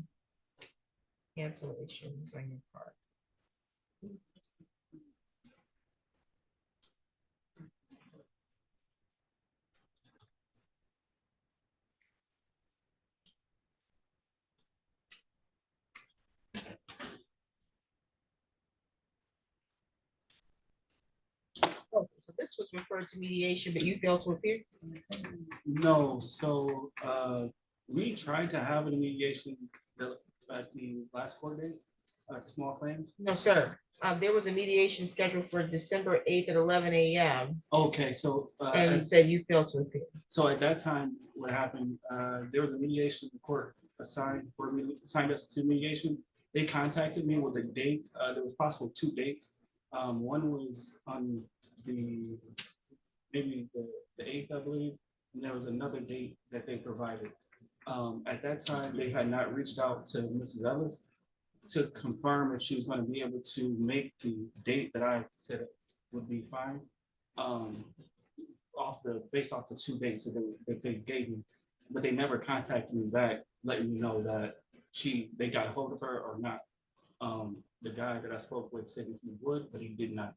cancellations on your part. Okay, so this was referred to mediation, but you failed to appear? No, so we tried to have a mediation at the last court date, small claims. No, sir. There was a mediation scheduled for December 8th at 11 a.m. Okay, so And you said you failed to appear. so at that time, what happened, there was a mediation, the court assigned us to mediation. They contacted me with a date. There was possible 2 dates. One was on the maybe the 8th, I believe, and there was another date that they provided. At that time, they had not reached out to Mrs. Ellis to confirm if she was going to be able to make the date that I said would be fine. Based off the 2 dates that they gave me, but they never contacted me back, letting me know that they got a hold of her or not. The guy that I spoke with said that he would, but he did not.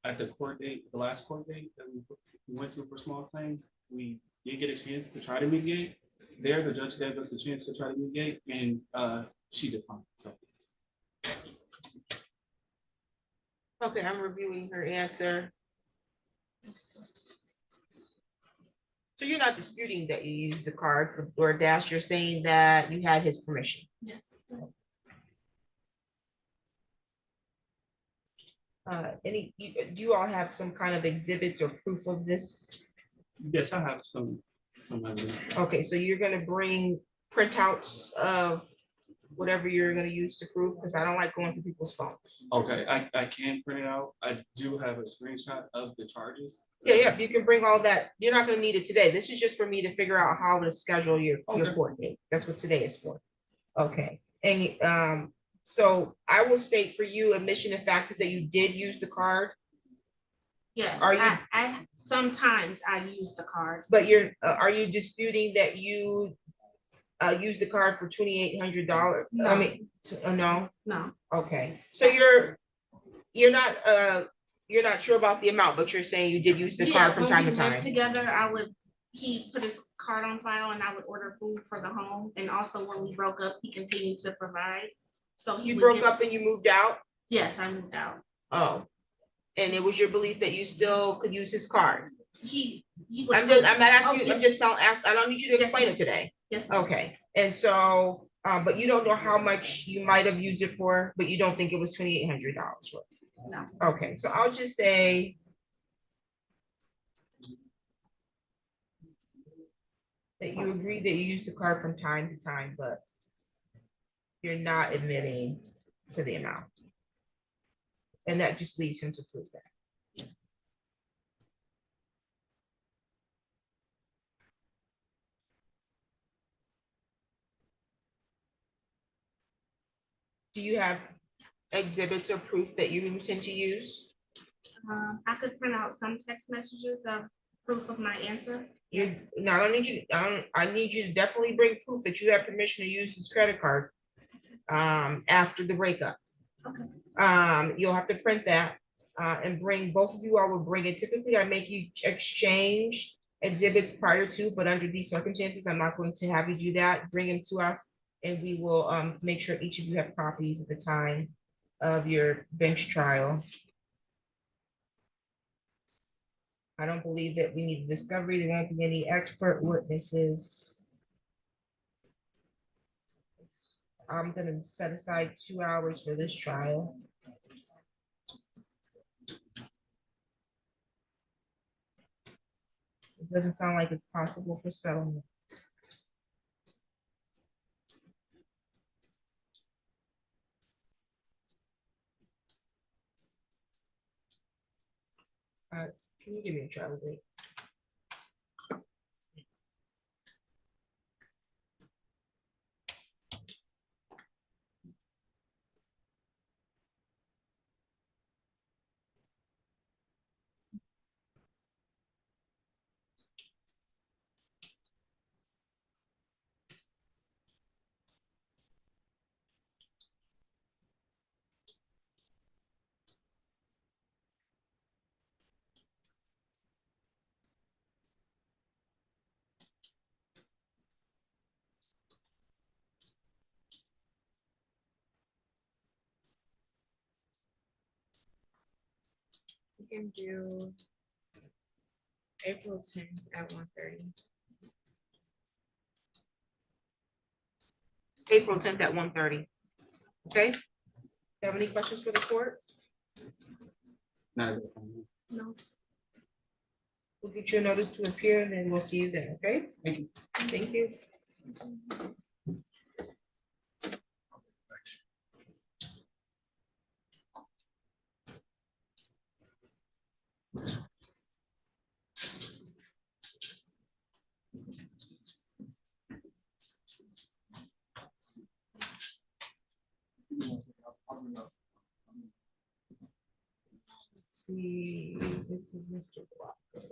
At the court date, the last court date that we went to for small claims, we did get a chance to try to mediate. There, the judge gave us a chance to try to mediate, and she declined. So. Okay, I'm reviewing her answer. So you're not disputing that you used the card for DoorDash, you're saying that you had his permission? Yes. Do you all have some kind of exhibits or proof of this? Yes, I have some evidence. Okay, so you're gonna bring printouts of whatever you're gonna use to prove, because I don't like going through people's phones. Okay, I can print it out. I do have a screenshot of the charges. Yeah, you can bring all that. You're not gonna need it today. This is just for me to figure out how to schedule your court date. That's what today is for. Okay, and so I will state for you, admission of fact is that you did use the card. Yes, Are you- I sometimes I use the card. But are you disputing that you used the card for $2,800? No. I mean, no? No, Okay, so you're not sure about the amount, but you're saying you did use the card from time to when we lived time. together, he put his card on file and I would order food for the home. And also when we broke up, he continued to provide. So You broke up and you moved out? Yes, I moved out. Oh, and it was your belief that you still could use his card? He I'm not asking you, I'm just telling, I don't need you to Yes, explain ma'am. it today. Yes, ma'am. Okay, and so, but you don't know how much you might have used it for, but you don't think it was $2,800 worth? No. Okay, so I'll just say that you agree that you use the card from time to time, but you're not admitting to the amount. And that just leads him to prove that. Do you have exhibits or proof that you intend to use? I could print out some text messages of proof of my answer. You, no, I don't need you, I need you to definitely bring proof that you have permission to use this credit card after the breakup. Okay. You'll have to print that and both of you all will bring it. Typically, I make you exchange exhibits prior to, but under these circumstances, I'm not going to have you do that. Bring them to us and we will make sure each of you have copies at the time of your bench trial. I don't believe that we need a discovery. There won't be any expert witnesses. I'm gonna set aside 2 hours for this trial. It doesn't sound like it's possible for settlement. Can you give me a trial date? We can do April 10th at 1:30. April 10th at 1:30. Okay? You have any questions for the court? No. No. We'll get you a notice to appear and then we'll see you then, okay? Thank you. Thank you. Let's see, this is Mr. Blocker.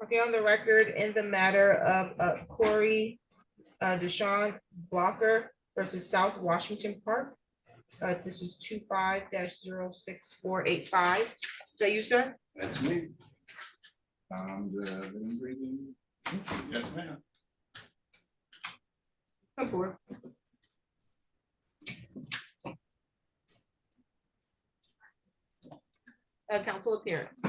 Okay, on the record, in the matter of Corey Deshaun Blocker versus South Washington Park. This is 25-06485. Is that you, sir? That's me. Yes, ma'am. Come forward. Council appearance.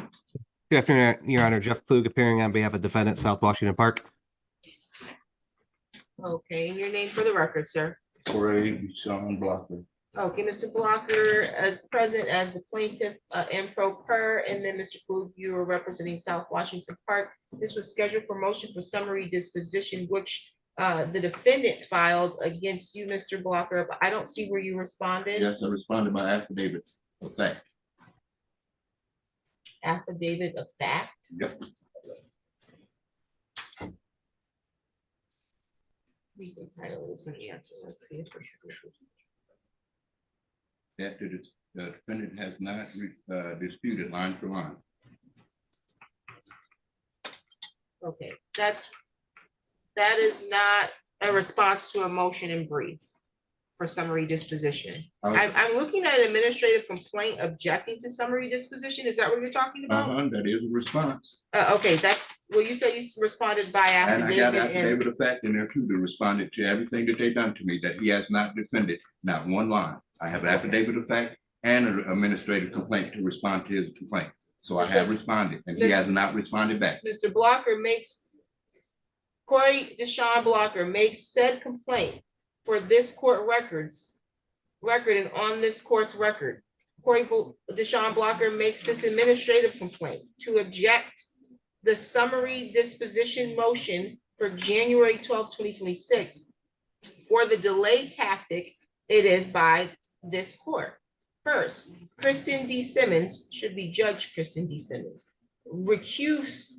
Good afternoon, Your Honor. Jeff Klug appearing on behalf of defendant South Washington Park. Okay, and your name for the record, sir. Corey Deshaun Blocker. Okay, Mr. Blocker, as present as the plaintiff and pro per, and then Mr. Klug, you are representing South Washington Park. This was scheduled for motion for summary disposition, which the defendant filed against you, Mr. Blocker, but I don't see where you responded. Yes, I responded by affidavit of fact. Affidavit of fact. Yep. We can title this an answer. Let's see if this is. After the defendant has not disputed line for line. Okay, that is not a response to a motion in brief for summary disposition. I'm looking at an administrative complaint objecting to summary disposition. Is that what you're talking about? That is a response. Okay, that's, well, you said you responded by And I got affidavit. affidavit of fact in there too, to responded to everything that they done to me, that he has not defended, not one line. I have affidavit of fact and an administrative complaint to respond to his complaint. So I have responded, and he has not responded back. Mr. Blocker Corey Deshaun Blocker makes said complaint for this court record and on this court's record. Corey Deshaun Blocker makes this administrative complaint to object the summary disposition motion for January 12, 2026 for the delay tactic it is by this court. First, Kristen D. Simmons, should be Judge Kristen D. Simmons, recuse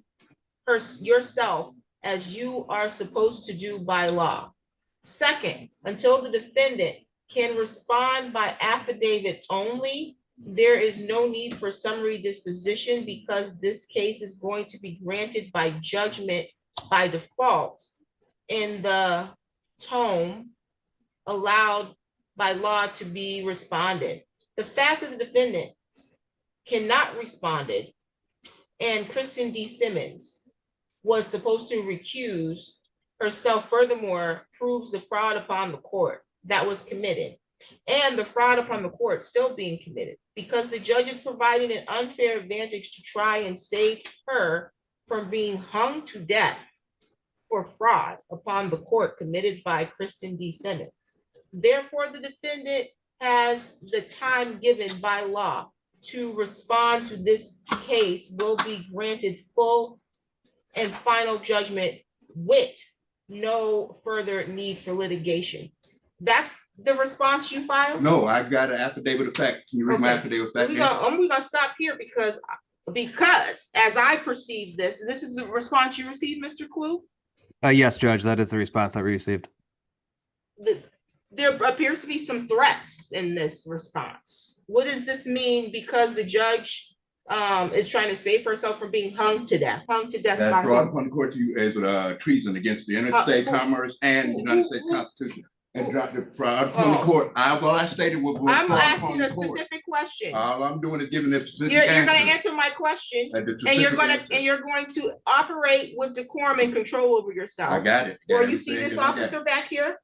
yourself as you are supposed to do by law. Second, until the defendant can respond by affidavit only, there is no need for summary disposition because this case is going to be granted by judgment by default in the tome allowed by law to be responded. The fact that the defendant cannot responded and Kristen D. Simmons was supposed to recuse herself furthermore proves the fraud upon the court that was committed and the fraud upon the court still being committed because the judge is providing an unfair advantage to try and save her from being hung to death for fraud upon the court committed by Kristen D. Simmons. Therefore, the defendant has the time given by law to respond to this case will be granted full and final judgment with no further need for litigation. That's the response you filed? No, I got an affidavit of fact. Can you read my affidavit of fact? We're gonna stop here because as I perceive this, and this is the response you received, Mr. Klug? Yes, Judge, that is the response that we received. There appears to be some threats in this response. What does this mean? Because the judge is trying to save herself from being hung to death. That's brought upon the court to you as treason against the interstate commerce and the United States Constitution. and drop the fraud upon the court. All I stated was. I'm fraud asking upon a the court. specific question. All I'm doing is giving a specific You're gonna answer. answer my question, And the and you're specific going answer. to operate with decorum and control over yourself. I got it. Or Got you see everything this that I got. officer back here?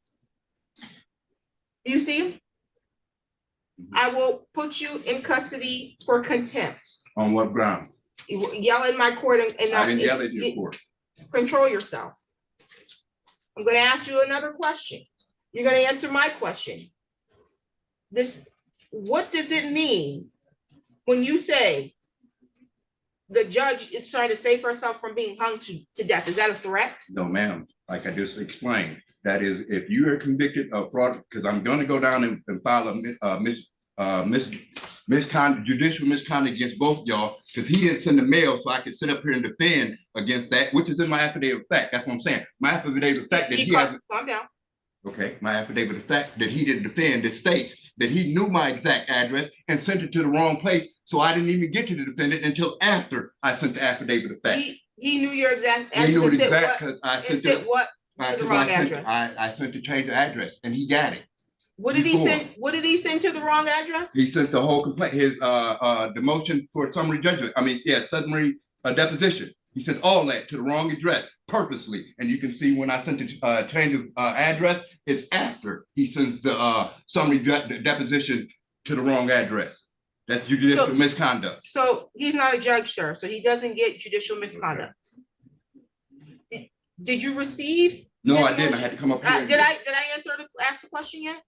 You see him? Mm-hmm. I will put you in custody for contempt. On what ground? You yell in my court and I didn't yell at your court. Control yourself. I'm gonna ask you another question. You're gonna answer my question. What does it mean when you say the judge is trying to save herself from being hung to death? Is that a threat? No, ma'am. Like I just explained, that is, if you are convicted of fraud, because I'm going to go down and file a judicial misconduct against both y'all, because he didn't send the mail, so I could sit up here and defend against that, which is in my affidavit of fact. That's what I'm saying. My affidavit of fact that he has. Calm down. Okay, my affidavit of fact that he didn't defend, it states that he knew my exact address and sent it to the wrong place, so I didn't even get to the defendant until after I sent the affidavit of fact. He knew your exact address. He knew it and said exact what- because I and sent said it. what to the wrong address. I sent to change the address and he got it. What did he send? What did he send to the wrong address? He sent the whole complaint, the motion for summary judgment. I mean, yeah, summary deposition. He sent all that to the wrong address purposely. And you can see when I sent the change of address, it's after he sends the summary deposition to the wrong address. That's judicial misconduct. So he's not a judge, sir. So he doesn't get judicial misconduct. Okay. Did you receive? No, I didn't. I had to come up here. Did I ask the question yet?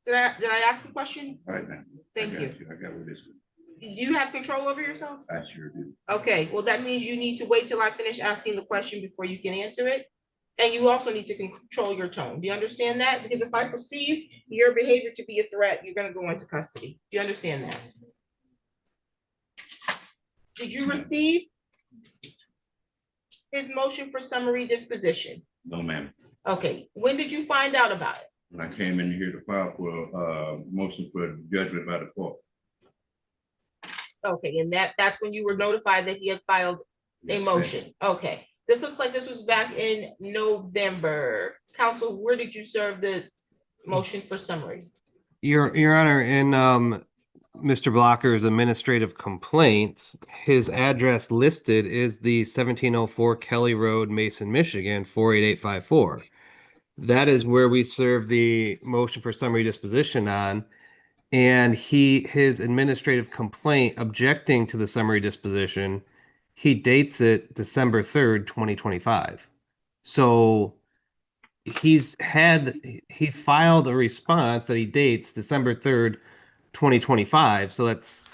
Did I ask a question? All right, man. Thank you. I got what this. Do you have control over yourself? I sure do. Okay, well, that means you need to wait till I finish asking the question before you can answer it. And you also need to control your tone. Do you understand that? Because if I perceive your behavior to be a threat, you're gonna go into custody. Do you understand that? Did you receive his motion for summary disposition? No, ma'am. Okay, when did you find out about it? When I came in here to file for motion for judgment by the court. Okay, and that's when you were notified that he had filed a motion. Okay, this looks like this was back in November. Counsel, where did you serve the motion for summary? Your Honor, in Mr. Blocker's administrative complaint, his address listed is the 1704 Kelly Road, Mason, Michigan, 48854. That is where we serve the motion for summary disposition on. And his administrative complaint objecting to the summary disposition, he dates it December 3rd, 2025. So he filed a response that he dates December 3rd, 2025. So that's,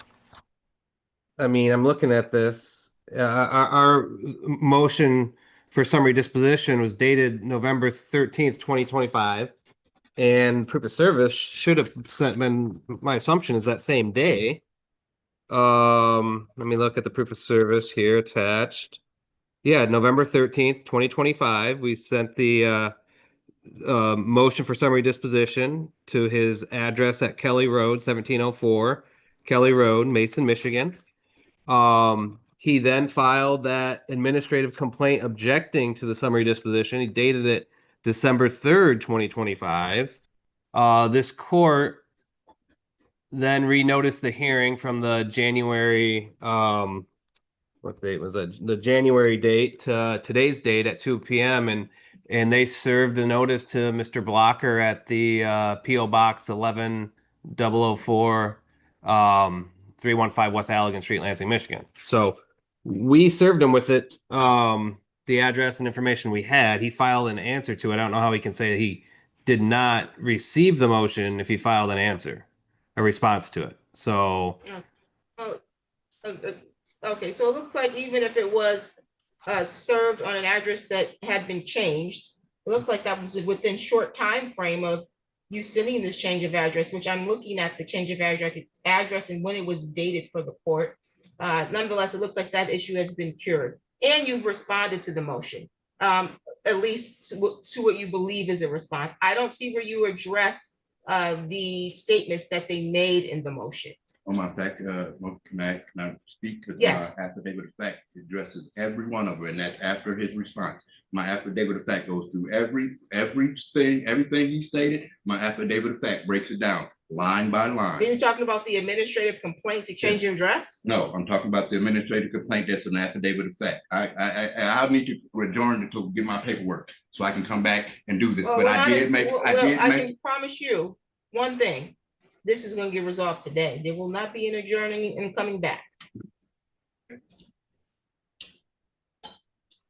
I mean, I'm looking at this. Our motion for summary disposition was dated November 13th, 2025. And proof of service should have been, my assumption is that same day. Let me look at the proof of service here attached. Yeah, November 13th, 2025. We sent the motion for summary disposition to his address at Kelly Road, 1704 Kelly Road, Mason, Michigan. He then filed that administrative complaint objecting to the summary disposition. He dated it December 3rd, 2025. This court then renoticed the hearing from the January, what date was that? The January date to today's date at 2 p.m. And they served a notice to Mr. Blocker at the P.O. Box 11004, 315 West Allegan Street, Lansing, Michigan. So we served him with it. The address and information we had. He filed an answer to it. I don't know how he can say that he did not receive the motion if he filed an answer, a response to it. So. Okay, so it looks like even if it was served on an address that had been changed, it looks like that was within short time frame of you sending this change of address, which I'm looking at the change of address and when it was dated for the court. Nonetheless, it looks like that issue has been cured. And you've responded to the motion, at least to what you believe is a response. I don't see where you address the statements that they made in the motion. On my fact, can I speak? Yes. My affidavit of fact, it addresses every one of them, and that's after his response. My affidavit of fact goes through everything he stated. My affidavit of fact breaks it down line by line. You're talking about the administrative complaint to change your address? No, I'm talking about the administrative complaint. That's an affidavit of fact. I need to adjourn to get my paperwork so I can come back and do this. Well, But we're I not did in- make, well, I well, did I make, can promise you one thing. This is gonna get resolved today. There will not be an adjourning and coming back.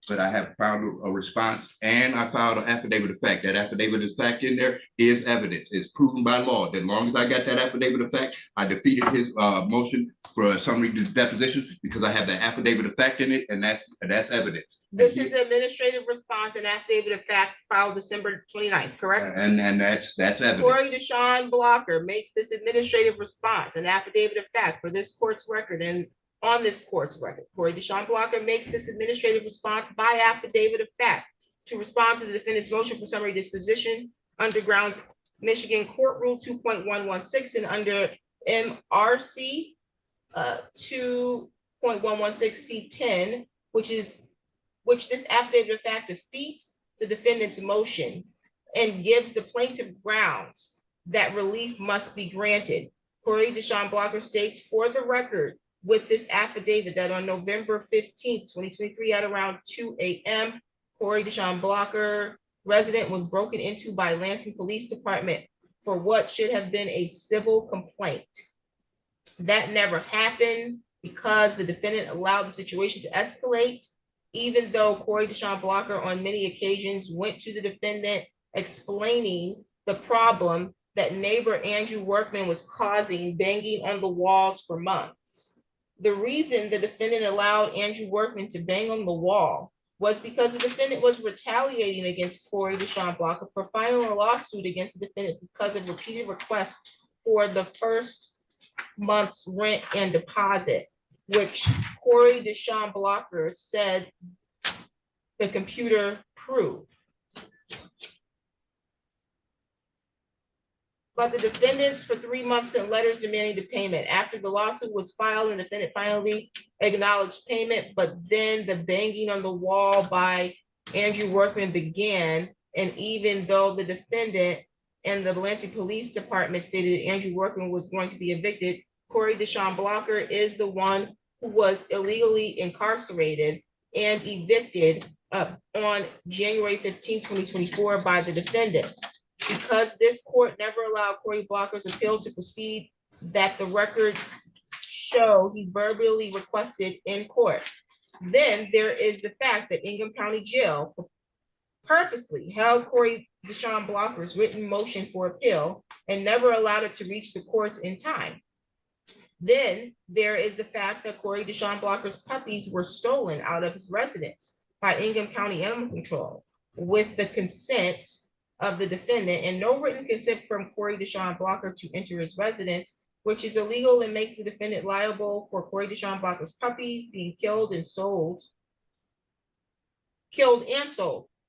but I have filed a response and I filed an affidavit of fact. That affidavit of fact in there is evidence. It's proven by law. That as long as I got that affidavit of fact, I defeated his motion for a summary deposition because I have the affidavit of fact in it, and that's evidence. This is the administrative response and affidavit of fact filed December 29th, correct? And that's evidence. Corey Deshawn Blocker makes this administrative response and affidavit of fact for this court's record and on this court's record. Corey Deshawn Blocker makes this administrative response by affidavit of fact to respond to the defendant's motion for summary disposition under grounds Michigan Court Rule 2.116 and under MRC 2.116 C10, which this affidavit of fact defeats the defendant's motion and gives the plaintiff grounds that relief must be granted. Corey Deshawn Blocker states for the record with this affidavit that on November 15th, 2023 at around 2 a.m., Corey Deshawn Blocker, resident, was broken into by Lansing Police Department for what should have been a civil complaint. That never happened because the defendant allowed the situation to escalate, even though Corey Deshawn Blocker on many occasions went to the defendant explaining the problem that neighbor Andrew Workman was causing, banging on the walls for months. The reason the defendant allowed Andrew Workman to bang on the wall was because the defendant was retaliating against Corey Deshawn Blocker for filing a lawsuit against the defendant because of repeated requests for the first month's rent and deposit, which Corey Deshawn Blocker said the computer proved. But the defendants for 3 months sent letters demanding the payment. After the lawsuit was filed, the defendant finally acknowledged payment, but then the banging on the wall by Andrew Workman began. And even though the defendant and the Lansing Police Department stated Andrew Workman was going to be evicted, Corey Deshawn Blocker is the one who was illegally incarcerated and evicted on January 15, 2024 by the defendant. Because this court never allowed Corey Blocker's appeal to proceed, that the record show he verbally requested in court. Then there is the fact that Ingham County Jail purposely held Corey Deshawn Blocker's written motion for appeal and never allowed it to reach the courts in time. Then there is the fact that Corey Deshawn Blocker's puppies were stolen out of his residence by Ingham County Animal Control with the consent of the defendant and no written consent from Corey Deshawn Blocker to enter his residence, which is illegal and makes the defendant liable for Corey Deshawn Blocker's puppies being killed and sold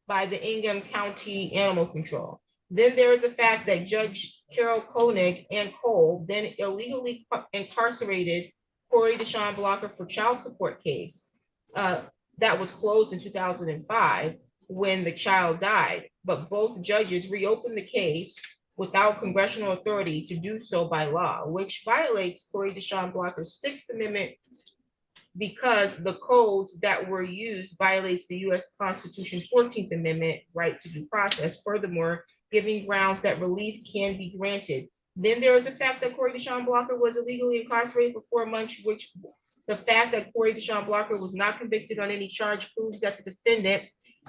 by the Ingham County Animal Control. Then there is the fact that Judge Carol Koenig and Cole then illegally incarcerated Corey Deshawn Blocker for child support case that was closed in 2005 when the child died. But both judges reopened the case without congressional authority to do so by law, which violates Corey Deshawn Blocker's 6th Amendment because the codes that were used violates the U.S. Constitution 14th Amendment right to due process, furthermore, giving grounds that relief can be granted. Then there is the fact that Corey Deshawn Blocker was illegally incarcerated for 4 months, which the fact that Corey Deshawn Blocker was not convicted on any charge proves that the defendant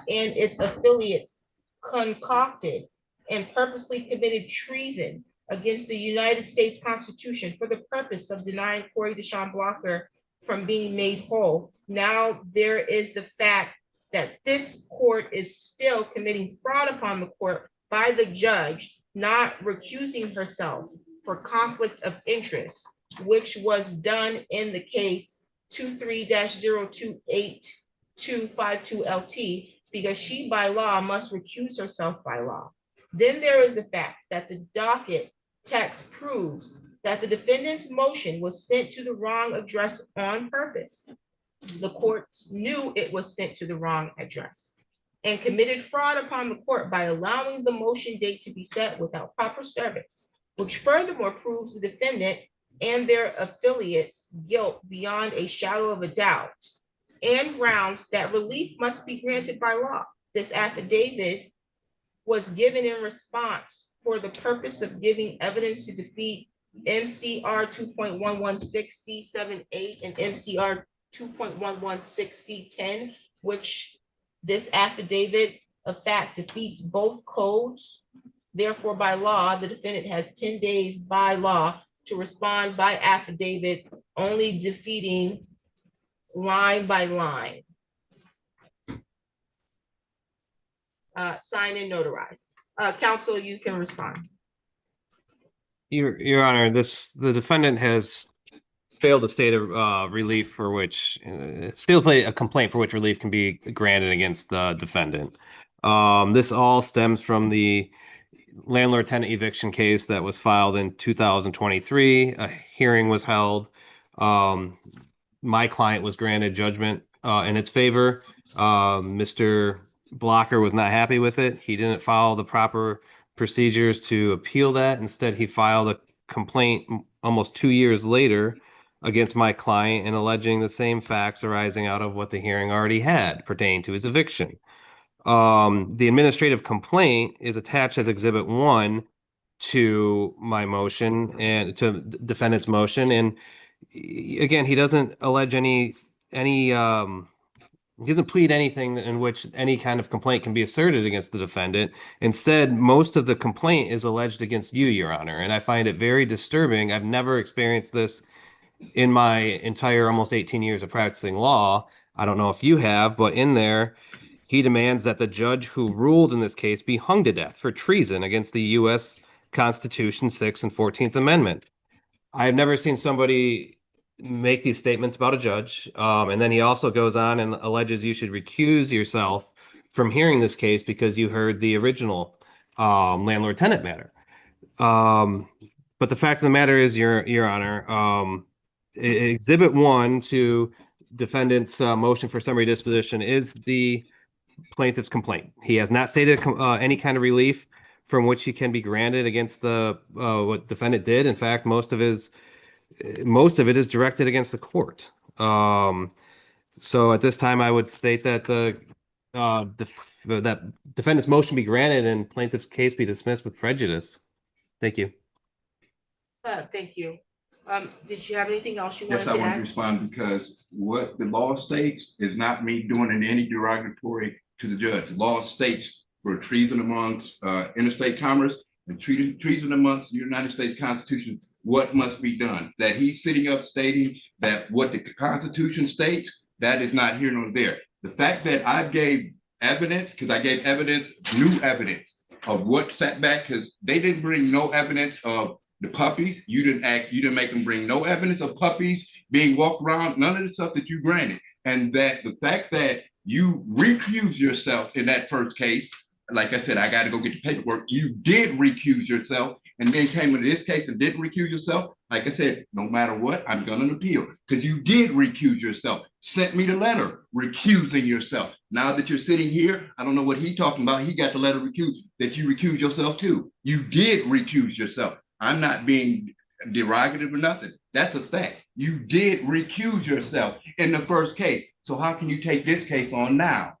and its affiliates concocted and purposely committed treason against the United States Constitution for the purpose of denying Corey Deshawn Blocker from being made whole. Now there is the fact that this court is still committing fraud upon the court by the judge not recusing herself for conflict of interest, which was done in the case 23-028252LT, because she by law must recuse herself by law. Then there is the fact that the docket text proves that the defendant's motion was sent to the wrong address on purpose. the court knew it was sent to the wrong address and committed fraud upon the court by allowing the motion date to be set without proper service, which furthermore proves the defendant and their affiliates' guilt beyond a shadow of a doubt, and grounds that relief must be granted by law. This affidavit was given in response for the purpose of giving evidence to defeat MCR 2.116 C7-8 and MCR 2.116 C10, which this affidavit of fact defeats both codes. Therefore, by law, the defendant has 10 days by law to respond by affidavit, only defeating line by line. Sign and notarize. Counsel, you can respond. Your Honor, the defendant has failed to state a relief for which a complaint for which relief can be granted against the defendant. This all stems from the landlord-tenant eviction case that was filed in 2023. A hearing was held. My client was granted judgment in its favor. Mr. Blocker was not happy with it. He didn't follow the proper procedures to appeal that. Instead, he filed a complaint almost 2 years later against my client and alleging the same facts arising out of what the hearing already had pertaining to his eviction. The administrative complaint is attached as Exhibit 1 to my motion and to defendant's motion. And again, he doesn't allege he doesn't plead anything in which any kind of complaint can be asserted against the defendant. Instead, most of the complaint is alleged against you, Your Honor, and I find it very disturbing. I've never experienced this in my entire almost 18 years of practicing law. I don't know if you have, but in there, he demands that the judge who ruled in this case be hung to death for treason against the U.S. Constitution, 6th and 14th Amendment. I've never seen somebody make these statements about a judge. And then he also goes on and alleges you should recuse yourself from hearing this case because you heard the original landlord-tenant matter. But the fact of the matter is, Your Honor, Exhibit 1 to defendant's motion for summary disposition is the plaintiff's complaint. He has not stated any kind of relief from which he can be granted against the what defendant did. In fact, most of it is directed against the court. So at this time, I would state that that defendant's motion be granted and plaintiff's case be dismissed with prejudice. Thank you. Thank you. Did you have anything else you wanted Yes, I to want to add? respond because what the law states is not me doing any derogatory to the judge. The law states for treason amongst interstate commerce and treason amongst the United States Constitution, what must be done. That he's sitting up stating that what the Constitution states, that is not here nor there. The fact that I gave evidence, because I gave evidence, new evidence of what sat back, because they didn't bring no evidence of the puppies. You didn't make them bring no evidence of puppies being walked around, none of the stuff that you granted. And that the fact that you recused yourself in that first case, like I said, I got to go get the paperwork. You did recuse yourself and then came into this case and didn't recuse yourself. Like I said, no matter what, I'm going to appeal because you did recuse yourself. Sent me the letter recusing yourself. Now that you're sitting here, I don't know what he's talking about. He got the letter that you recused yourself too. You did recuse yourself. I'm not being derogative or nothing. That's a fact. You did recuse yourself in the first case. So how can you take this case on now?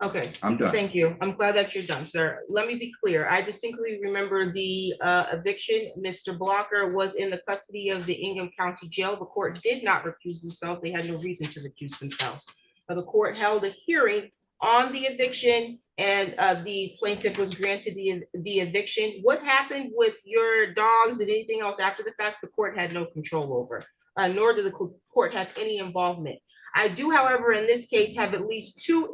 Okay, I'm done. thank you. I'm glad that you're done, sir. Let me be clear. I distinctly remember the eviction. Mr. Blocker was in the custody of the Ingham County Jail. The court did not recuse themselves. They had no reason to recuse themselves. The court held a hearing on the eviction and the plaintiff was granted the eviction. What happened with your dogs and anything else after the fact, the court had no control over, nor did the court have any involvement. I do, however, in this case, have at least two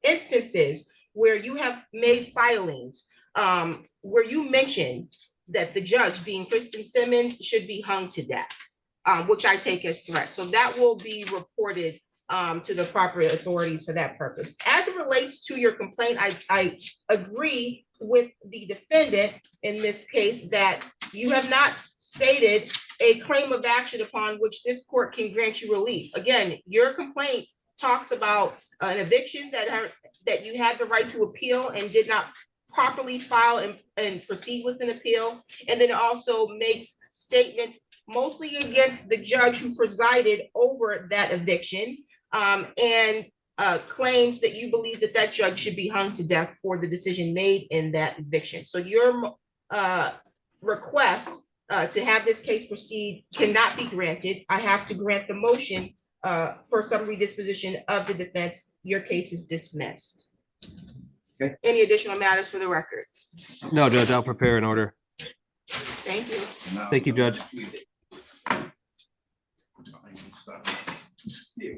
instances where you have made filings where you mentioned that the judge, being Kristen Simmons, should be hung to death, which I take as threat. So that will be reported to the proper authorities for that purpose. As it relates to your complaint, I agree with the defendant in this case that you have not stated a claim of action upon which this court can grant you relief. Again, your complaint talks about an eviction that you had the right to appeal and did not properly file and proceed with an appeal. And then it also makes statements mostly against the judge who presided over that eviction, and claims that you believe that that judge should be hung to death for the decision made in that eviction. So your request to have this case proceed cannot be granted. I have to grant the motion for summary disposition of the defense. Your case is dismissed. Okay. Any additional matters for the record? No, Judge, I'll prepare an order. Thank you. Thank you, Judge. Yeah.